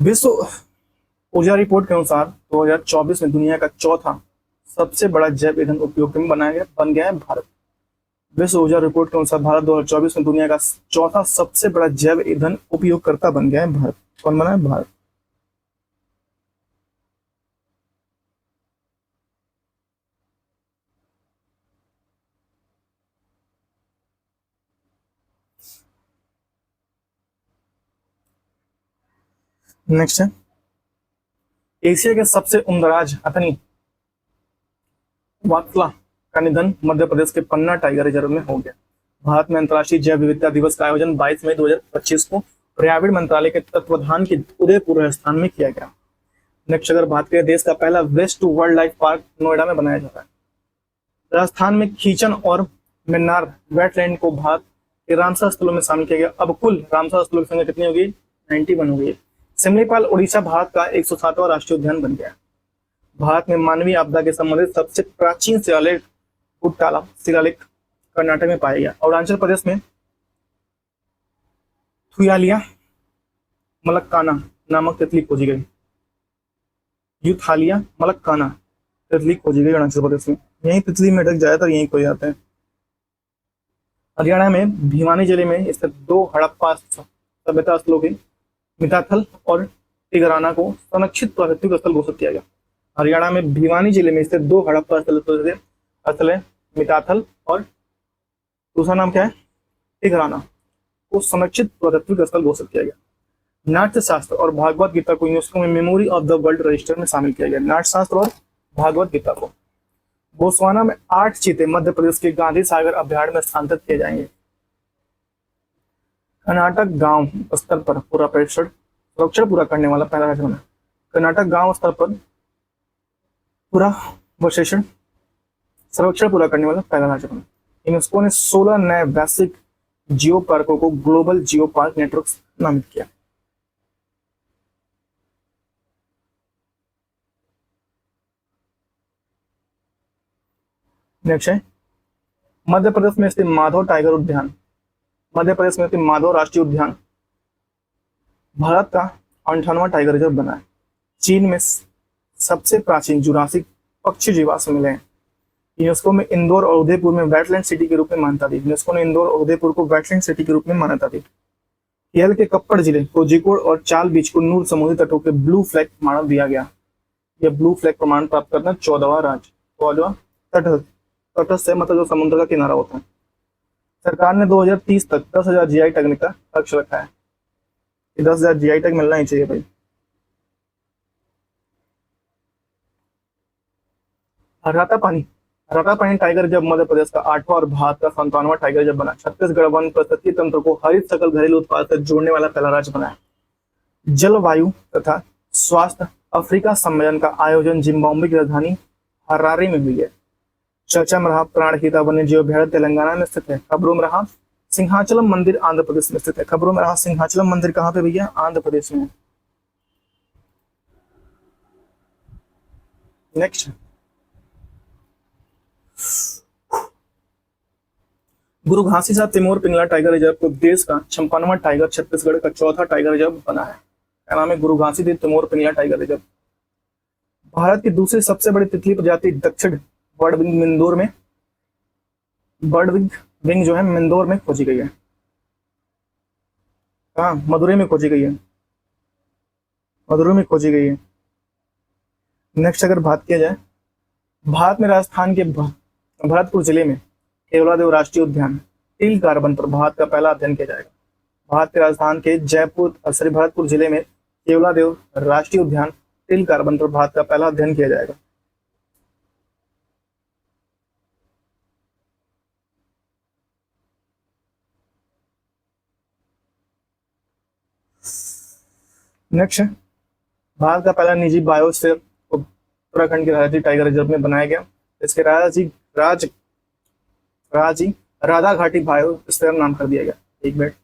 विश्व ऊर्जा रिपोर्ट के अनुसार 2024 में दुनिया का चौथा सबसे बड़ा जैव ईंधन उपयोग बन गया है भारत। विश्व ऊर्जा रिपोर्ट के अनुसार भारत 2024 में दुनिया का चौथा सबसे बड़ा जैव ईंधन उपयोगकर्ता बन गया है भारत। कौन बना है? भारत। नेक्स्ट है एशिया के सबसे उम्रदराज हथनी वात्सला का निधन मध्य प्रदेश के पन्ना टाइगर रिजर्व में हो गया। भारत में अंतर्राष्ट्रीय जैव विविधता दिवस का आयोजन 22 मई 2025 को पर्यावरण मंत्रालय के तत्वाधान के उदयपुर राजस्थान में किया गया। नेक्स्ट अगर बात करें, देश का पहला waste wildlife park Noida में बनाया जा रहा है। राजस्थान में खींचन और मन्नार वेटलैंड को भारत के रामसर स्थलों में शामिल किया गया। अब कुल रामसर स्थलों की संख्या कितनी होगी? 91 हो गई। सिमलीपाल उड़ीसा भारत का 107वां राष्ट्रीय उद्यान बन गया। भारत में मानवीय आपदा के संबंधित सबसे प्राचीन शिलालेख कुट्टाला शिलालेख कर्नाटक में पाया गया। अरुणाचल प्रदेश में थुयालिया मलक्काना नामक तितली खोजी गई। यूथालिया मलक्काना तितली खोजी गई अरुणाचल प्रदेश में। यही तितली में अटक ज्यादातर यही खो जाते हैं। हरियाणा में भिवानी जिले में स्थित 2 हड़प्पा सभ्यता स्थलों के मिताथल और टिगराना को संरक्षित प्राकृतिक स्थल घोषित किया गया। हरियाणा में भिवानी जिले में स्थित 2 हड़प्पा स्थल है मिताथल और दूसरा नाम क्या है? टिगराना को संरक्षित प्राकृतिक स्थल घोषित किया गया। नाट्य शास्त्र और भागवत गीता को यूनेस्को में memory of the world register में शामिल किया गया। नाट्य शास्त्र और भागवत गीता को। बोत्सवाना में 8 चीते मध्य प्रदेश के गांधी सागर अभ्यारण्य में स्थानांतरित किए जाएंगे। कर्नाटक गांव स्तर पर पूरा परीक्षण सर्वेक्षण पूरा करने वाला पहला राज्य बना। कर्नाटक गांव स्तर पर पूरा सर्वेक्षण पूरा करने वाला पहला राज्य बना। यूनेस्को ने 16 नए वैश्विक जियो पार्कों को ग्लोबल जियो पार्क नेटवर्क नामित किया। नेक्स्ट है मध्य प्रदेश में स्थित माधव टाइगर उद्यान। मध्य प्रदेश में स्थित माधव राष्ट्रीय उद्यान भारत का 58वां टाइगर रिजर्व बना है। चीन में सबसे प्राचीन जुरासिक पक्षी जीवाश्म मिले हैं। यूनेस्को में इंदौर और उदयपुर में वेटलैंड सिटी के रूप में मान्यता दी। यूनेस्को ने इंदौर और उदयपुर को वेटलैंड सिटी के रूप में मान्यता दी। केरल के कप्पड़ जिले कोझिकोड और चाल बीच को नूर समुद्री तटों के ब्लू फ्लैग प्रमाण दिया गया। यह ब्लू फ्लैग प्रमाण प्राप्त करना 14वां राज्य। 14वां तटस्थ से मतलब जो समुद्र का किनारा होता है। सरकार ने 2030 तक 10,000 जीआई टैग का लक्ष्य रखा है। 10,000 जीआई टैग मिलना ही चाहिए भाई। रातापानी टाइगर रिजर्व मध्य प्रदेश का 8वां और भारत का 57वां टाइगर रिजर्व बना। छत्तीसगढ़ वन पारिस्थितिकी तंत्र को हरित सकल घरेलू उत्पाद से जोड़ने वाला पहला राज्य बना है। जलवायु तथा स्वास्थ्य अफ्रीका सम्मेलन का आयोजन जिम्बाब्वे की राजधानी हरारे में हुई है। चर्चा में रहा प्राणहिता वन्य जीव अभ्यारण्य तेलंगाना में स्थित है। खबरों में रहा सिंहाचलम मंदिर आंध्र प्रदेश में स्थित है। खबरों में रहा सिंहाचलम मंदिर कहाँ पे भैया? आंध्र प्रदेश में। Next Guru Ghasidas Tamor Pingla tiger reserve को देश का 56वां टाइगर, छत्तीसगढ़ का 4था टाइगर रिजर्व बना है। क्या नाम है? Guru Ghasidas Tamor Pingla tiger reserve. भारत की दूसरी सबसे बड़ी तितली प्रजाति दक्षिण बर्ड विंग इंदौर में जो है इंदौर में खोजी गई है। हाँ, मदुरई में खोजी गई है। मदुरई में खोजी गई है। नेक्स्ट अगर बात किया जाए, भारत में राजस्थान के भरतपुर जिले में केवलादेव राष्ट्रीय उद्यान टील कार्बन पर भारत का पहला अध्ययन किया जाएगा। भारत के राजस्थान के भरतपुर जिले में केवलादेव राष्ट्रीय उद्यान टील कार्बन पर भारत का पहला अध्ययन किया जाएगा। नेक्स्ट भारत का पहला निजी बायोस्फीयर उत्तराखंड के राजाजी टाइगर रिजर्व में बनाया गया। इसके राधा घाटी बायोस्फीयर नाम कर दिया गया। एक मिनट,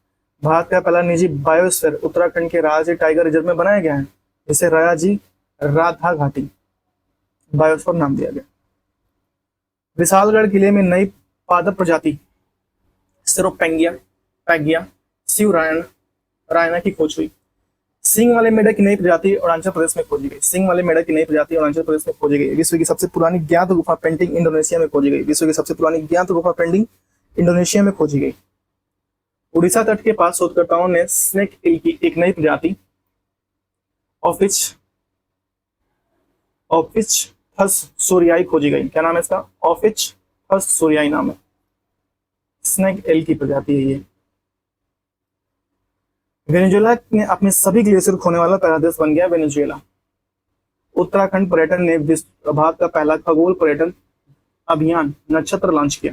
भारत का पहला निजी बायोस्फीयर उत्तराखंड के राजाजी टाइगर रिजर्व में बनाया गया है। इसे राधा घाटी बायोस्फीयर नाम दिया गया। विशालगढ़ किले में नई पादप प्रजाति पैगिया रायना की खोज हुई। सिंग वाले मेढक की नई प्रजाति अरुणाचल प्रदेश में खोजी गई। सिंग वाले मेढक की नई प्रजाति अरुणाचल प्रदेश में खोजी गई। विश्व की सबसे पुरानी ज्ञात गुफा पेंटिंग इंडोनेशिया में खोजी गई। विश्व की सबसे पुरानी ज्ञात गुफा पेंटिंग इंडोनेशिया में खोजी गई। उड़ीसा तट के पास शोधकर्ताओं ने स्नेक ईल की एक नई प्रजाति ऑफिचथस सोरियाई खोजी गई। क्या नाम है इसका? ऑफिचथस सोरियाई नाम है। स्नेक ईल की प्रजाति है ये। वेनेजुएला ने अपने सभी ग्लेशियर खोने वाला पहला देश बन गया वेनेजुएला। उत्तराखंड पर्यटन ने भारत का पहला खगोल पर्यटन अभियान नक्षत्र लॉन्च किया।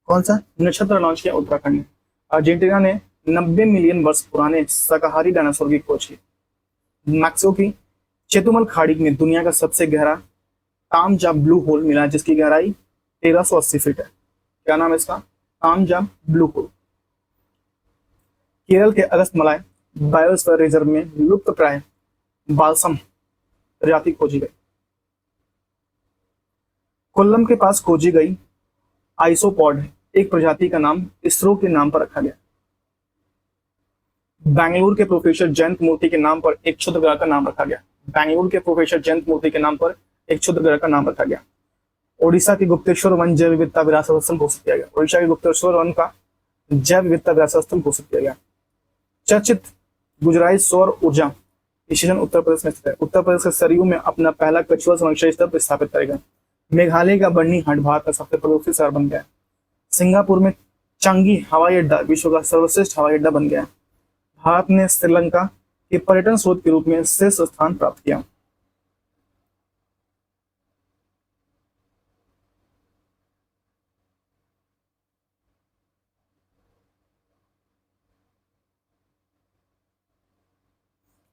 कौन सा नक्षत्र लॉन्च किया? उत्तराखंड ने। अर्जेंटीना ने 90 मिलियन वर्ष पुराने शाकाहारी डायनासोर की खोज की। मैक्सिको की चेतुमल खाड़ी में दुनिया का सबसे गहरा तामजा ब्लू होल मिला, जिसकी गहराई 1380 फीट है। क्या नाम है इसका? तामजा ब्लू होल। केरल के अगस्तमलाई बायोस्फीयर रिजर्व में लुप्त प्राय बालसम प्रजाति खोजी गई। कोल्लम के पास खोजी गई आइसोपॉड एक प्रजाति का नाम इसरो के नाम पर रखा गया। बेंगलुरु के प्रोफेसर जयंत मूर्ति के नाम पर एक क्षुद्र ग्रह का नाम रखा गया। बेंगलुरु के प्रोफेसर जयंत मूर्ति के नाम पर एक क्षुद्र ग्रह का नाम रखा गया। ओडिशा के गुप्तेश्वर वन जैव विविधता विरासत स्थल घोषित किया गया। ओडिशा के गुप्तेश्वर वन का जैव विविधता विरासत स्थल घोषित किया गया। चर्चित गुजराई सौर ऊर्जा स्टेशन उत्तर प्रदेश में स्थित है। उत्तर प्रदेश के सरयू में अपना पहला कछुआ संरक्षण स्थल स्थापित करेगा। मेघालय का बर्नी हाट भारत का सबसे प्रदूषित शहर बन गया। सिंगापुर में चांगी हवाई अड्डा विश्व का सर्वश्रेष्ठ हवाई अड्डा बन गया। भारत ने श्रीलंका के पर्यटन स्रोत के रूप में शीर्ष स्थान प्राप्त किया।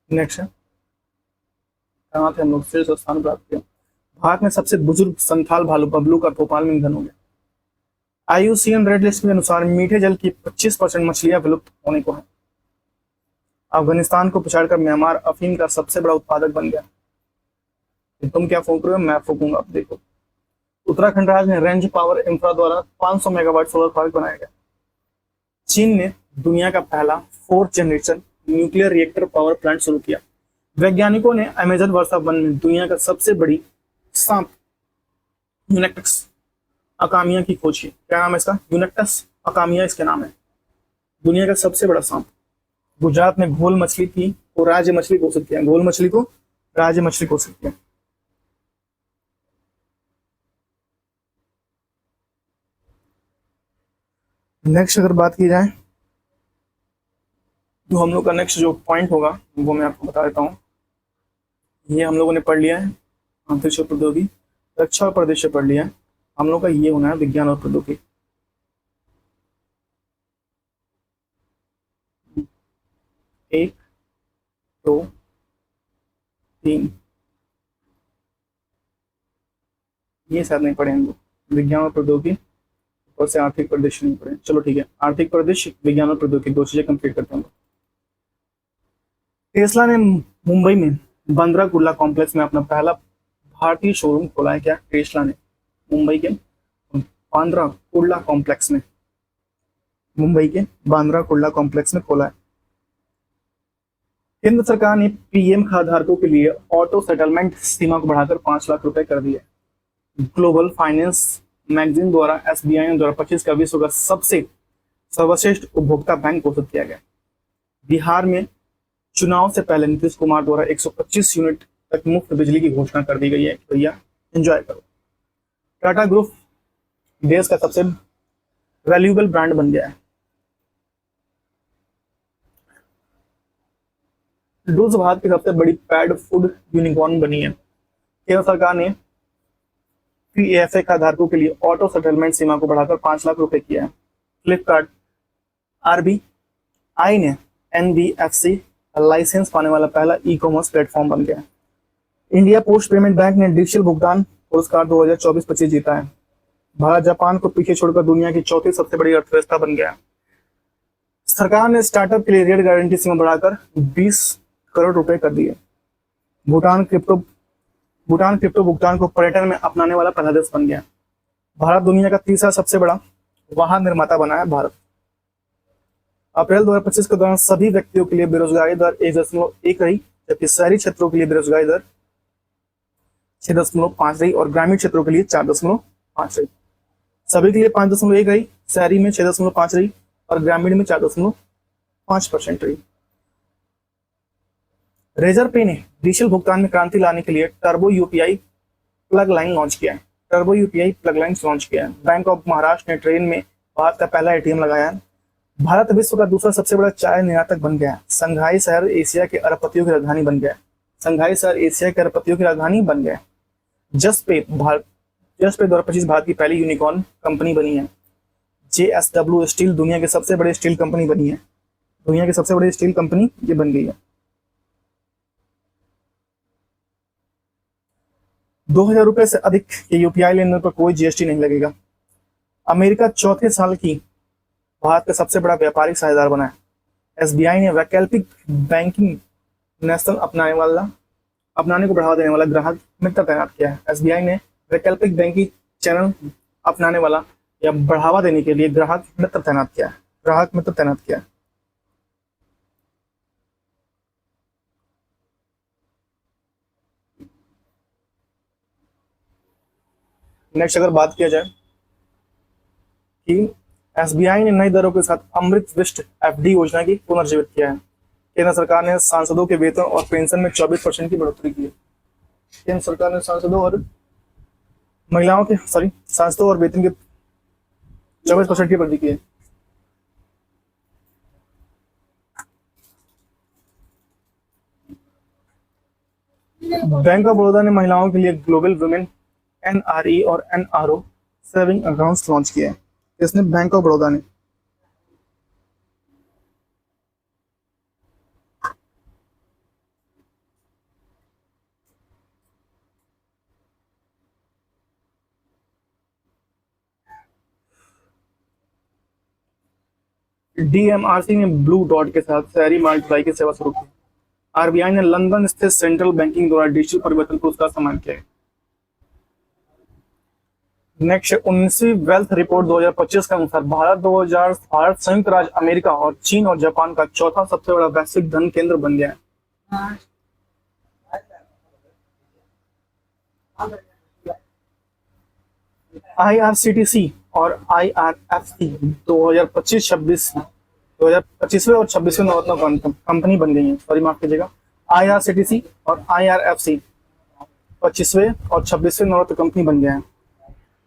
नेक्स्ट है, कहाँ थे हम लोग, शीर्ष स्थान प्राप्त किया। भारत में सबसे बुजुर्ग संथाल भालू बबलू का भोपाल में निधन हो गया। आईयूसीएन रेड लिस्ट के अनुसार मीठे जल की 25% मछलियां विलुप्त होने को है। अफगानिस्तान को पिछाड़कर म्यांमार अफीम का सबसे बड़ा उत्पादक बन गया। तुम क्या फूंक रहे हो, मैं फूकूंगा, अब देखो। उत्तराखंड राज्य में रेंज पावर इंफ्रा द्वारा 500 मेगावाट सोलर पार्क बनाया गया। चीन ने दुनिया का पहला 4th generation nuclear reactor power plant शुरू किया। वैज्ञानिकों ने अमेजन वर्षा वन में दुनिया का सबसे बड़ी सांप यूनेक्टस अकामिया की खोज की। क्या नाम है इसका? यूनेक्टस अकामिया इसके नाम है। दुनिया का सबसे बड़ा सांप। गुजरात में घोल मछली थी को राज्य मछली घोषित किया। घोल मछली को राज्य मछली घोषित किया। नेक्स्ट अगर बात की जाए तो हम लोग का नेक्स्ट जो पॉइंट होगा वो मैं आपको बता देता हूँ। ये हम लोगों ने पढ़ लिया है अंतरिक्ष और प्रौद्योगिकी, रक्षा और परिदृश्य पढ़ लिया है। हम लोग का ये होना है विज्ञान और प्रौद्योगिकी। एक, दो, तीन, ये शायद नहीं पढ़े हम लोग, विज्ञान और प्रौद्योगिकी और से आर्थिक परिदृश्य नहीं पढ़े। चलो ठीक है, आर्थिक परिदृश्य, विज्ञान और प्रौद्योगिकी, दो चीजें कंप्लीट करते हैं। टेस्ला ने मुंबई में बांद्रा कुर्ला कॉम्प्लेक्स में अपना पहला भारतीय शोरूम खोला है। क्या? टेस्ला ने मुंबई के बांद्रा कुर्ला कॉम्प्लेक्स में, मुंबई के बांद्रा कुर्ला कॉम्प्लेक्स में खोला है। केंद्र सरकार ने पीएम खाताधारकों के लिए ऑटो सेटलमेंट सीमा को बढ़ाकर 5 लाख रुपए कर दिए। ग्लोबल फाइनेंस मैगजीन द्वारा एसबीआई ने 2025 का विश्व का सबसे सर्वश्रेष्ठ उपभोक्ता बैंक घोषित किया गया। बिहार में चुनाव से पहले नीतीश कुमार द्वारा 125 यूनिट तक मुफ्त बिजली की घोषणा कर दी गई है। भैया एंजॉय करो। टाटा ग्रुप देश का सबसे वैल्यूएबल ब्रांड बन गया है। डूल्स भारत की सबसे बड़ी पैड फूड यूनिकॉर्न बनी है। केंद्र सरकार ने पीएफए खाताधारकों के लिए ऑटो सेटलमेंट सीमा को बढ़ाकर 5 लाख रुपए किया है। फ्लिपकार्ट आरबीआई ने एनबीएफसी लाइसेंस पाने वाला पहला ई कॉमर्स प्लेटफॉर्म बन गया है। इंडिया पोस्ट पेमेंट बैंक ने डिजिटल भुगतान पुरस्कार 2024-25 जीता है। भारत जापान को पीछे छोड़कर दुनिया की चौथी सबसे बड़ी अर्थव्यवस्था बन गया है। सरकार ने स्टार्टअप के लिए ऋण गारंटी सीमा बढ़ाकर 20 करोड़ रुपए कर दिए। भूटान क्रिप्टो भुगतान को पर्यटन में अपनाने वाला पहला देश बन गया। भारत दुनिया का तीसरा सबसे बड़ा वाहन निर्माता बना है। भारत अप्रैल 2025 के दौरान सभी व्यक्तियों के लिए बेरोजगारी दर 1.1 रही, जबकि शहरी क्षेत्रों के लिए बेरोजगारी दर 6.5 रही और ग्रामीण क्षेत्रों के लिए 4.5 रही। सभी के लिए 5.1 रही, शहरी में 6.5 रही और ग्रामीण में 4.5% रही। रेजर पे ने डिजिटल भुगतान में क्रांति लाने के लिए turbo UPI plug line launch किया है। Turbo UPI plug line launch किया है। बैंक ऑफ महाराष्ट्र ने ट्रेन में भारत का पहला एटीएम लगाया है। भारत विश्व का दूसरा सबसे बड़ा चाय निर्यातक बन गया है। संघाई शहर एशिया के अरबपतियों की राजधानी बन गया है। संघाई शहर एशिया के अरबपतियों की राजधानी बन गया है। जसपे 2025 भारत की पहली यूनिकॉर्न कंपनी बनी है। जेएसडब्ल्यू स्टील दुनिया के सबसे बड़े स्टील कंपनी बनी है। दुनिया की सबसे बड़ी स्टील कंपनी ये बन गई है। 2000 रुपए से अधिक के यूपीआई लेनदेन पर कोई जीएसटी नहीं लगेगा। अमेरिका चौथे साल की भारत का सबसे बड़ा व्यापारिक साझेदार बना है। एसबीआई ने वैकल्पिक बैंकिंग नेशनल अपनाने को बढ़ावा देने वाला ग्राहक मित्र तैनात किया है। एसबीआई ने वैकल्पिक बैंकिंग चैनल अपनाने वाला या बढ़ावा देने के लिए ग्राहक मित्र तैनात किया है। नेक्स्ट अगर बात किया जाए कि एसबीआई ने नई दरों के साथ अमृत विष्ट एफडी योजना की पुनर्जीवित किया है। केंद्र सरकार ने सांसदों के वेतन और पेंशन में 24% की बढ़ोतरी की है। केंद्र सरकार ने सांसदों और वेतन के 24% की वृद्धि की है। बैंक ऑफ बड़ौदा ने महिलाओं के लिए ग्लोबल वुमेन एनआरई और एनआरओ सेविंग अकाउंट्स लॉन्च किए हैं। इसने बैंक ऑफ बड़ौदा ने। डीएमआरसी ने ब्लू डॉट के साथ शहरी मार्केटाई की सेवा शुरू की। आरबीआई ने लंदन स्थित सेंट्रल बैंकिंग द्वारा डिजिटल परिवर्तन पुरस्कार सम्मानित किया। नेक्स्ट 19वीं वेल्थ रिपोर्ट 2025 के अनुसार भारत संयुक्त राज्य अमेरिका और चीन और जापान का चौथा सबसे बड़ा वैश्विक धन केंद्र बन गया है। आईआरसीटीसी और आईआरएफसी 2025वें और 26वें नवरत्न कंपनी बन गई है। सॉरी, माफ कीजिएगा। आईआरसीटीसी और आईआरएफसी 25वें और 26वें नवरत्न कंपनी बन गए हैं।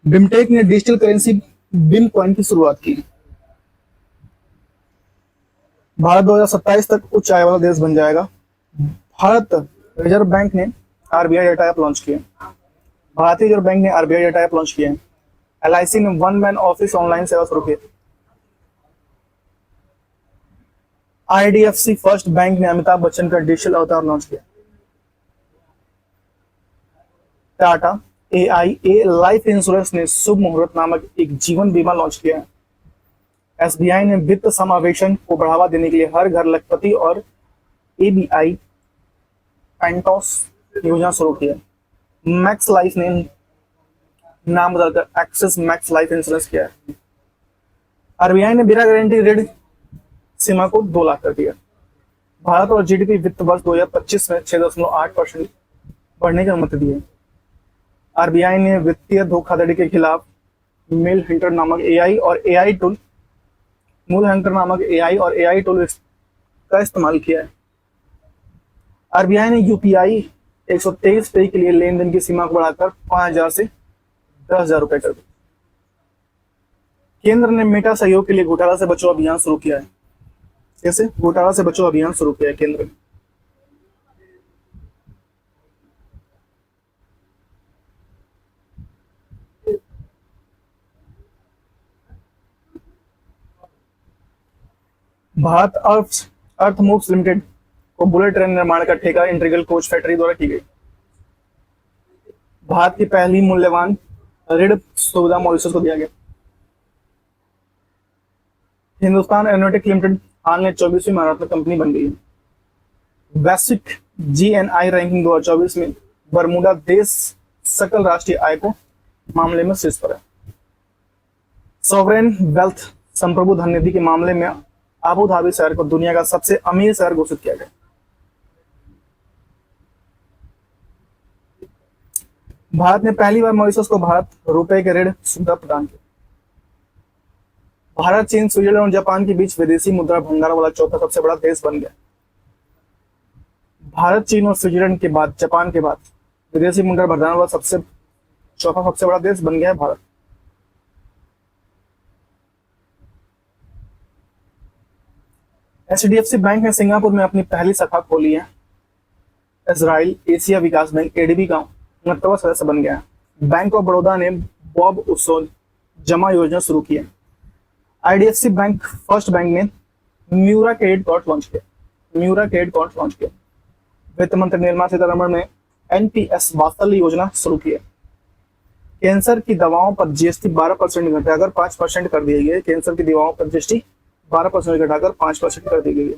बिमटेक ने डिजिटल करेंसी बिम कॉइन की शुरुआत की। भारत 2027 तक उच्च आय वाला देश बन जाएगा। भारत रिजर्व बैंक ने आरबीआई डेटा ऐप लॉन्च किया। भारतीय रिजर्व बैंक ने आरबीआई डेटा ऐप लॉन्च किया। एलआईसी ने वन मैन ऑफिस ऑनलाइन सेवा शुरू की। आईडीएफसी फर्स्ट बैंक ने अमिताभ बच्चन का डिजिटल अवतार लॉन्च किया। टाटा एआईए लाइफ इंश्योरेंस ने शुभ मुहूर्त नामक एक जीवन बीमा लॉन्च किया है। एसबीआई ने वित्त समावेशन को बढ़ावा देने के लिए हर घर लखपति और एबीआई पेंटोस योजना शुरू की है। मैक्स लाइफ ने नाम बदलकर एक्सिस मैक्स लाइफ इंश्योरेंस किया है। आरबीआई ने बिना गारंटी ऋण सीमा को 2 लाख कर दिया। भारत और जीडीपी वित्त वर्ष 2025 में 6.8% बढ़ने की अनुमति दी है। आरबीआई ने वित्तीय धोखाधड़ी के खिलाफ मूल हंटर नामक एआई और एआई टूल का इस्तेमाल किया है। आरबीआई ने यूपीआई 123 पे के लिए लेन देन की सीमा को बढ़ाकर 5,000 से 10,000 रुपए कर दी। केंद्र ने मेटा सहयोग के लिए घोटाला से बचाओ अभियान शुरू किया है। कैसे? घोटाला से बचाओ अभियान शुरू किया है केंद्र ने। भारत अर्थ मूव्स लिमिटेड को बुलेट ट्रेन निर्माण का ठेका इंटीग्रल कोच फैक्ट्री द्वारा की गई। भारत की पहली मूल्यवान ऋण सुविधा मॉरिशस को दिया गया। हिंदुस्तान एरोनॉटिक लिमिटेड हाल में 24वीं महारत्न कंपनी बन गई है। वैश्विक जीएनआई रैंकिंग 2024 में बरमूडा देश सकल राष्ट्रीय आय को मामले में शीर्ष पर है। सॉवरेन वेल्थ संप्रभु धन निधि के मामले में अबू धाबी शहर को दुनिया का सबसे अमीर शहर घोषित किया गया। भारत ने पहली बार मॉरिशस को भारत रुपए के ऋण सुविधा प्रदान की। भारत, चीन, स्विट्जरलैंड और जापान के बीच विदेशी मुद्रा भंडार वाला चौथा सबसे बड़ा देश बन गया। भारत, चीन और स्विट्जरलैंड के बाद, जापान के बाद विदेशी मुद्रा भंडार वाला चौथा सबसे बड़ा देश बन गया है भारत। एचडीएफसी बैंक ने सिंगापुर में अपनी पहली शाखा खोली है। इजराइल एशिया विकास बैंक एडीबी का 69वां सदस्य बन गया है। बैंक ऑफ बड़ौदा ने बॉब उत्सव जमा योजना शुरू की है। आईडीएफसी बैंक फर्स्ट बैंक ने म्यूरा क्रेडिट कार्ड लॉन्च किया। वित्त मंत्री निर्मला सीतारमण ने एनपीएस वात्सल्य योजना शुरू की है। कैंसर की दवाओं पर जीएसटी 12% घटाकर 5% कर दी गई है। कैंसर की दवाओं पर जीएसटी 12% घटाकर 5% कर दी गई है।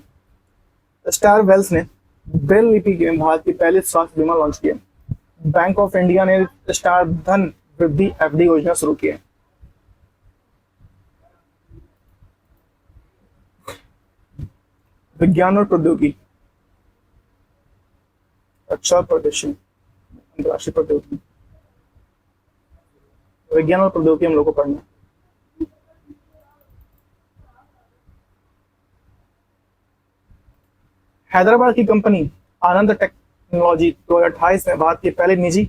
स्टार वेल्थ ने ब्रेल लिपि में भारत की पहली स्वास्थ्य बीमा लॉन्च किया। बैंक ऑफ इंडिया ने स्टार धन वृद्धि एफडी योजना शुरू की है। विज्ञान और प्रौद्योगिकी, अच्छा प्रदर्शन, अंतर्राष्ट्रीय प्रौद्योगिकी, विज्ञान और प्रौद्योगिकी हम लोग को पढ़ना। हैदराबाद की कंपनी आनंद टेक्नोलॉजी 2028 में भारत की पहली निजी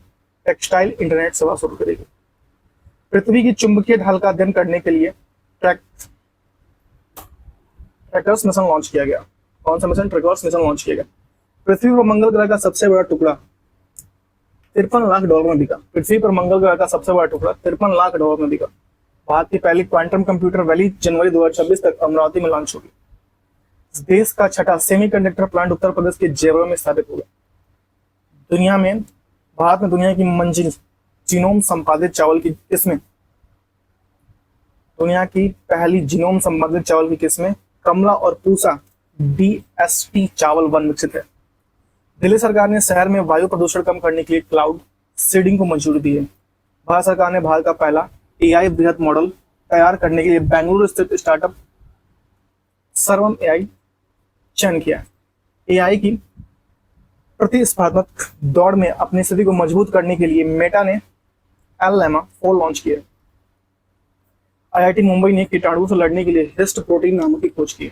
टेक्सटाइल इंटरनेट सेवा शुरू करेगी। पृथ्वी की चुंबकीय ढाल का अध्ययन करने के लिए ट्रैकर्स मिशन लॉन्च किया गया। कौन सा मिशन? ट्रैकर्स मिशन लॉन्च किया गया। पृथ्वी पर मंगल ग्रह का सबसे बड़ा टुकड़ा $53 लाख में बिका। पृथ्वी पर मंगल ग्रह का सबसे बड़ा टुकड़ा $53 लाख में बिका। भारत की पहली क्वांटम कंप्यूटर वैली जनवरी 2026 तक अमरावती में लॉन्च होगी। देश का छठा सेमीकंडक्टर प्लांट उत्तर प्रदेश के जयपुर में स्थापित होगा। भारत में दुनिया की मंजिल जीनोम संपादित चावल की किस्में दुनिया की पहली जीनोम संपादित चावल की किस्में कमला और पूसा DST चावल वन विकसित है। दिल्ली सरकार ने शहर में वायु प्रदूषण कम करने के लिए क्लाउड सीडिंग को मंजूरी दी है। भारत सरकार ने भारत का पहला AI बृहद मॉडल तैयार करने के लिए बेंगलुरु स्थित स्टार्टअप सर्वम AI चयन किया। AI की प्रतिस्पर्धात्मक दौड़ में अपनी स्थिति को मजबूत करने के लिए मेटा ने Llama 4 लॉन्च किया। IIT मुंबई ने कीटाणु से लड़ने के लिए हिस्ट प्रोटीन नामक की खोज की,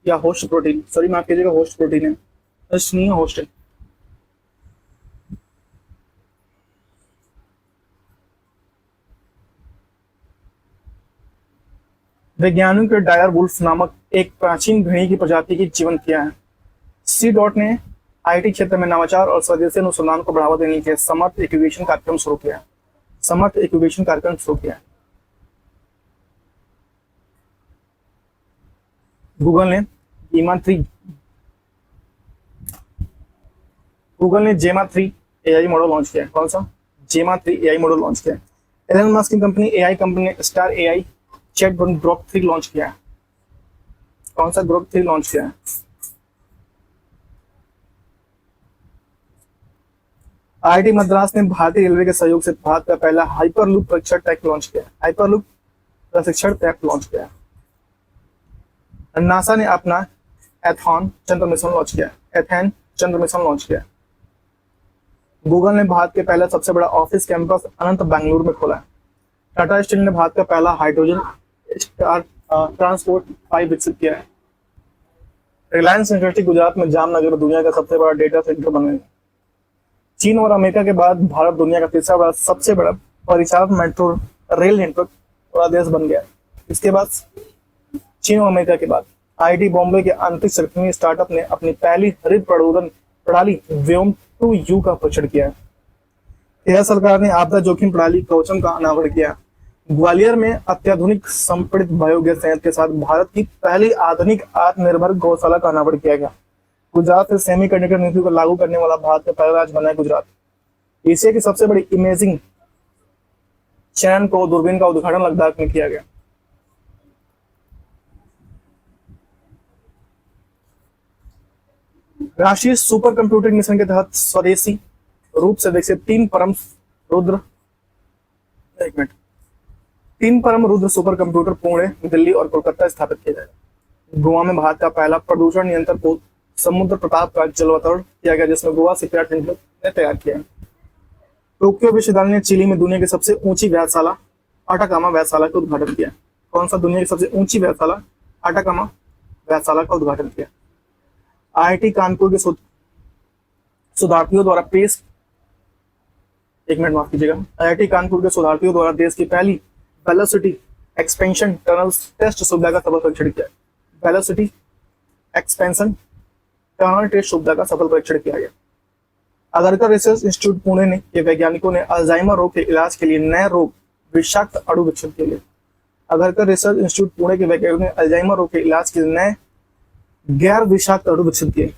या होस्ट प्रोटीन, सॉरी माफ कीजिएगा, होस्ट प्रोटीन है, हिस्ट नहीं है, होस्ट है। वैज्ञानिक ने डायर वुल्फ नामक एक प्राचीन भेड़िए की प्रजाति की जीवन किया है। सी डॉट ने IT क्षेत्र में नवाचार और स्वदेशी अनुसंधान को बढ़ावा देने के समर्थ इंक्यूबेशन कार्यक्रम शुरू किया है। गूगल ने जेमा 3 AI मॉडल लॉन्च किया है। कौन सा? जेमा 3 AI मॉडल लॉन्च किया है। एलन मस्क की कंपनी AI कंपनी ने star AI chatbot Grok 3 launch किया है। कौन सा ग्रोक 3 लॉन्च किया है? IIT मद्रास ने भारतीय रेलवे के सहयोग से भारत का पहला हाइपरलूप प्रशिक्षण टैग लॉन्च किया है। नासा ने अपना एथेन चंद्र मिशन लॉन्च किया। गूगल ने भारत के पहला सबसे बड़ा ऑफिस कैंपस अनंत बेंगलुरु में खोला है। टाटा स्टील ने भारत का पहला हाइड्रोजन ट्रांसपोर्ट पाइप विकसित किया है। रिलायंस इंडस्ट्री गुजरात में जामनगर दुनिया का सबसे बड़ा डेटा सेंटर बनेगा। चीन और अमेरिका के बाद भारत दुनिया का तीसरा सबसे बड़ा परिचालित मेट्रो रेल नेटवर्क वाला देश बन गया। इसके बाद चीन और अमेरिका के बाद IIT बॉम्बे के अंतरिक्ष संरक्षण स्टार्टअप ने अपनी पहली हरित प्रबोधन प्रणाली व्योम 2U का परीक्षण किया है। केरल सरकार ने आपदा जोखिम प्रणाली कवचम का अनावरण किया। ग्वालियर में अत्याधुनिक संपीड़ित बायोगैस संयंत्र के साथ भारत की पहली आधुनिक आत्मनिर्भर गौशाला का अनावरण किया गया। गुजरात से सेमीकंडक्टर नीति को लागू करने वाला भारत का पहला राज्य बना है गुजरात। एशिया की सबसे बड़ी इमेजिंग चयन को दूरबीन का उद्घाटन लद्दाख में किया गया। राष्ट्रीय सुपर कंप्यूटिंग मिशन के तहत स्वदेशी रूप से विकसित तीन परम रुद्र सुपर कंप्यूटर पुणे, दिल्ली और कोलकाता स्थापित किया जाएगा। गोवा में भारत का पहला प्रदूषण नियंत्रण पोत समुद्र प्रताप का जलवतरण किया गया, जिसमें गोवा शिपयार्ड लिमिटेड ने तैयार किया है। टोक्यो विश्वविद्यालय ने चिली में दुनिया की सबसे ऊंची व्यायामशाला अटाकामा व्यायामशाला का उद्घाटन किया। कौन सा दुनिया की सबसे ऊंची व्यायामशाला? अटाकामा व्यायामशाला का उद्घाटन किया। IIT कानपुर के शोधार्थियों द्वारा IIT कानपुर के शोधार्थियों द्वारा देश की पहली वेलोसिटी एक्सपेंशन टनल टेस्ट सुविधा का सफल परीक्षण किया। वेलोसिटी एक्सपेंशन टनल टेस्ट सुविधा का सफल परीक्षण किया गया। अगरकर रिसर्च इंस्टीट्यूट पुणे के वैज्ञानिकों ने अल्जाइमर रोग के इलाज के लिए नए रोग विषाक्त अणु विकसित किए। अगरकर रिसर्च इंस्टीट्यूट पुणे के वैज्ञानिकों ने अल्जाइमर रोग के इलाज के लिए नए गैर विषाक्त अणु विकसित किए।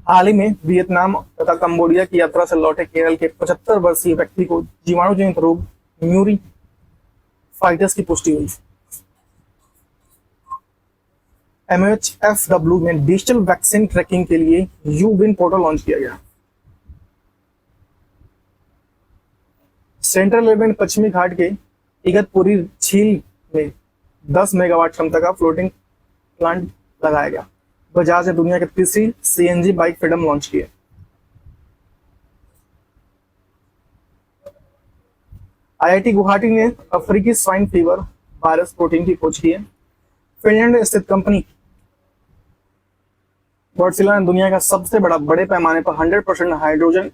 हाल ही में वियतनाम तथा कंबोडिया की यात्रा से लौटे केरल के 75 वर्षीय व्यक्ति को जीवाणु जनित रोग म्यूरी फाइटस की पुष्टि हुई। MHFW में डिजिटल वैक्सीन ट्रैकिंग के लिए यूविन पोर्टल लॉन्च किया गया। सेंट्रल रेलवे ने पश्चिमी घाट के इगतपुरी झील में 10 मेगावाट क्षमता का फ्लोटिंग प्लांट लगाया गया। बजाज ने दुनिया की तीसरी CNG बाइक फ्रीडम लॉन्च की है। IIT गुवाहाटी ने अफ्रीकी स्वाइन फीवर वायरस प्रोटीन की खोज की है। फिनलैंड स्थित कंपनी वर्टसिला ने दुनिया का सबसे बड़े पैमाने पर 100% हाइड्रोजन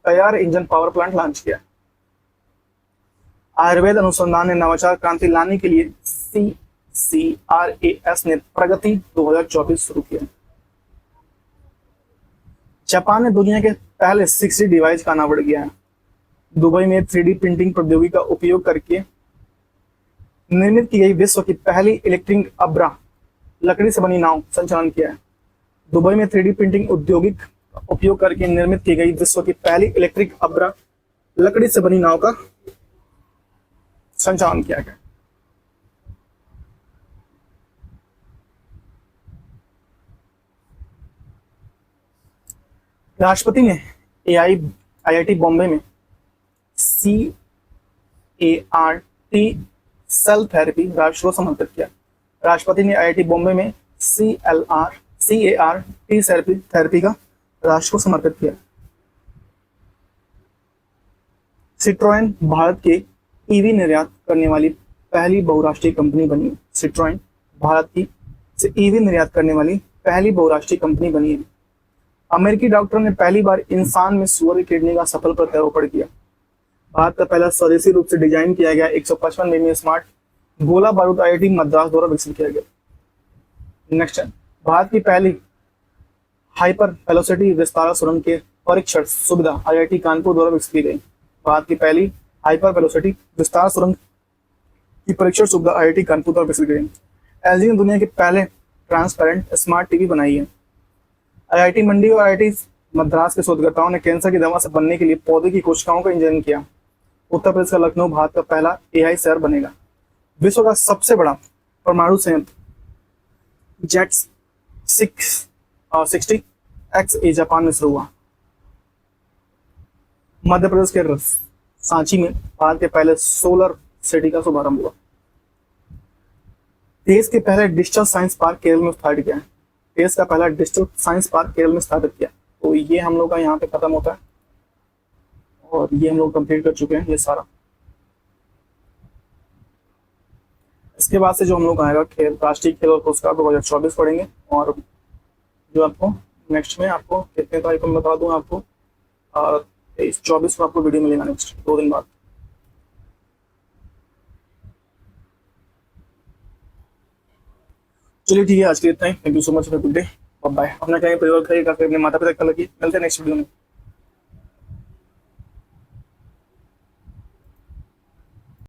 तैयार इंजन पावर प्लांट लॉन्च किया। आयुर्वेद अनुसंधान ने नवाचार क्रांति लाने के लिए CCRAS ने प्रगति 2024 शुरू किया। जापान ने दुनिया के पहले 6D डिवाइस का अनावरण किया है। दुबई में 3D प्रिंटिंग प्रौद्योगिकी का उपयोग करके निर्मित की गई विश्व की पहली इलेक्ट्रिक अब्रा लकड़ी से बनी नाव संचालन किया है। दुबई में 3D प्रिंटिंग औद्योगिक का उपयोग करके निर्मित की गई विश्व की पहली इलेक्ट्रिक अब्रा लकड़ी से बनी नाव का संचालन किया गया। राष्ट्रपति ने IIT बॉम्बे में CART सेल थेरेपी राष्ट्र को समर्पित किया। राष्ट्रपति ने IIT बॉम्बे में CART थेरेपी का राष्ट्र को समर्पित किया। सिट्रोएन भारत के ईवी निर्यात करने वाली पहली बहुराष्ट्रीय कंपनी बनी है। सिट्रोएन भारत की से ईवी निर्यात करने वाली पहली बहुराष्ट्रीय कंपनी बनी है। अमेरिकी डॉक्टर ने पहली बार इंसान में सुअर की किडनी का सफल प्रत्यारोपण किया। भारत का पहला स्वदेशी रूप से डिजाइन किया गया 155 मिमी स्मार्ट गोला बारूद IIT मद्रास द्वारा विकसित किया गया। नेक्स्ट है, भारत की पहली हाइपर वेलोसिटी विस्तारा सुरंग के परीक्षण सुविधा IIT कानपुर द्वारा विकसित की गई। भारत की पहली हाइपर वेलोसिटी विस्तार सुरंग की परीक्षण सुविधा IIT कानपुर द्वारा विकसित की गई। LG ने दुनिया के पहले ट्रांसपेरेंट स्मार्ट टीवी बनाई है। IIT मंडी और IIT मद्रास के शोधकर्ताओं ने कैंसर की दवा से बनने के लिए पौधे की कोशिकाओं का इंजीनियरिंग किया। उत्तर प्रदेश का लखनऊ भारत का पहला AI शहर बनेगा। विश्व का सबसे बड़ा परमाणु संयंत्र जेट 60X जापान में शुरू हुआ। मध्य प्रदेश के सांची में भारत के पहले सोलर सिटी का शुभारंभ हुआ। देश के पहले डिजिटल साइंस पार्क केरल में स्थापित किया है। देश का पहला डिजिटल साइंस पार्क केरल में स्थापित किया। तो ये हम लोग का यहाँ पे खत्म होता है और ये हम लोग कंप्लीट कर चुके हैं ये सारा। इसके बाद से जो हम लोग आएगा खेल राष्ट्रीय खेल और पुरस्कार 2024 पढ़ेंगे और जो आपको नेक्स्ट में आपको कितने तारीख को मैं बता दूं आपको 23-24 को आपको वीडियो मिलेगा नेक्स्ट 2 दिन बाद। चलिए ठीक है, आज के लिए इतना ही। Thank you so much, good day, bye bye. अपना चाहिए परिवार खाइएगा, अपने माता पिता का लगी। मिलते हैं नेक्स्ट वीडियो में।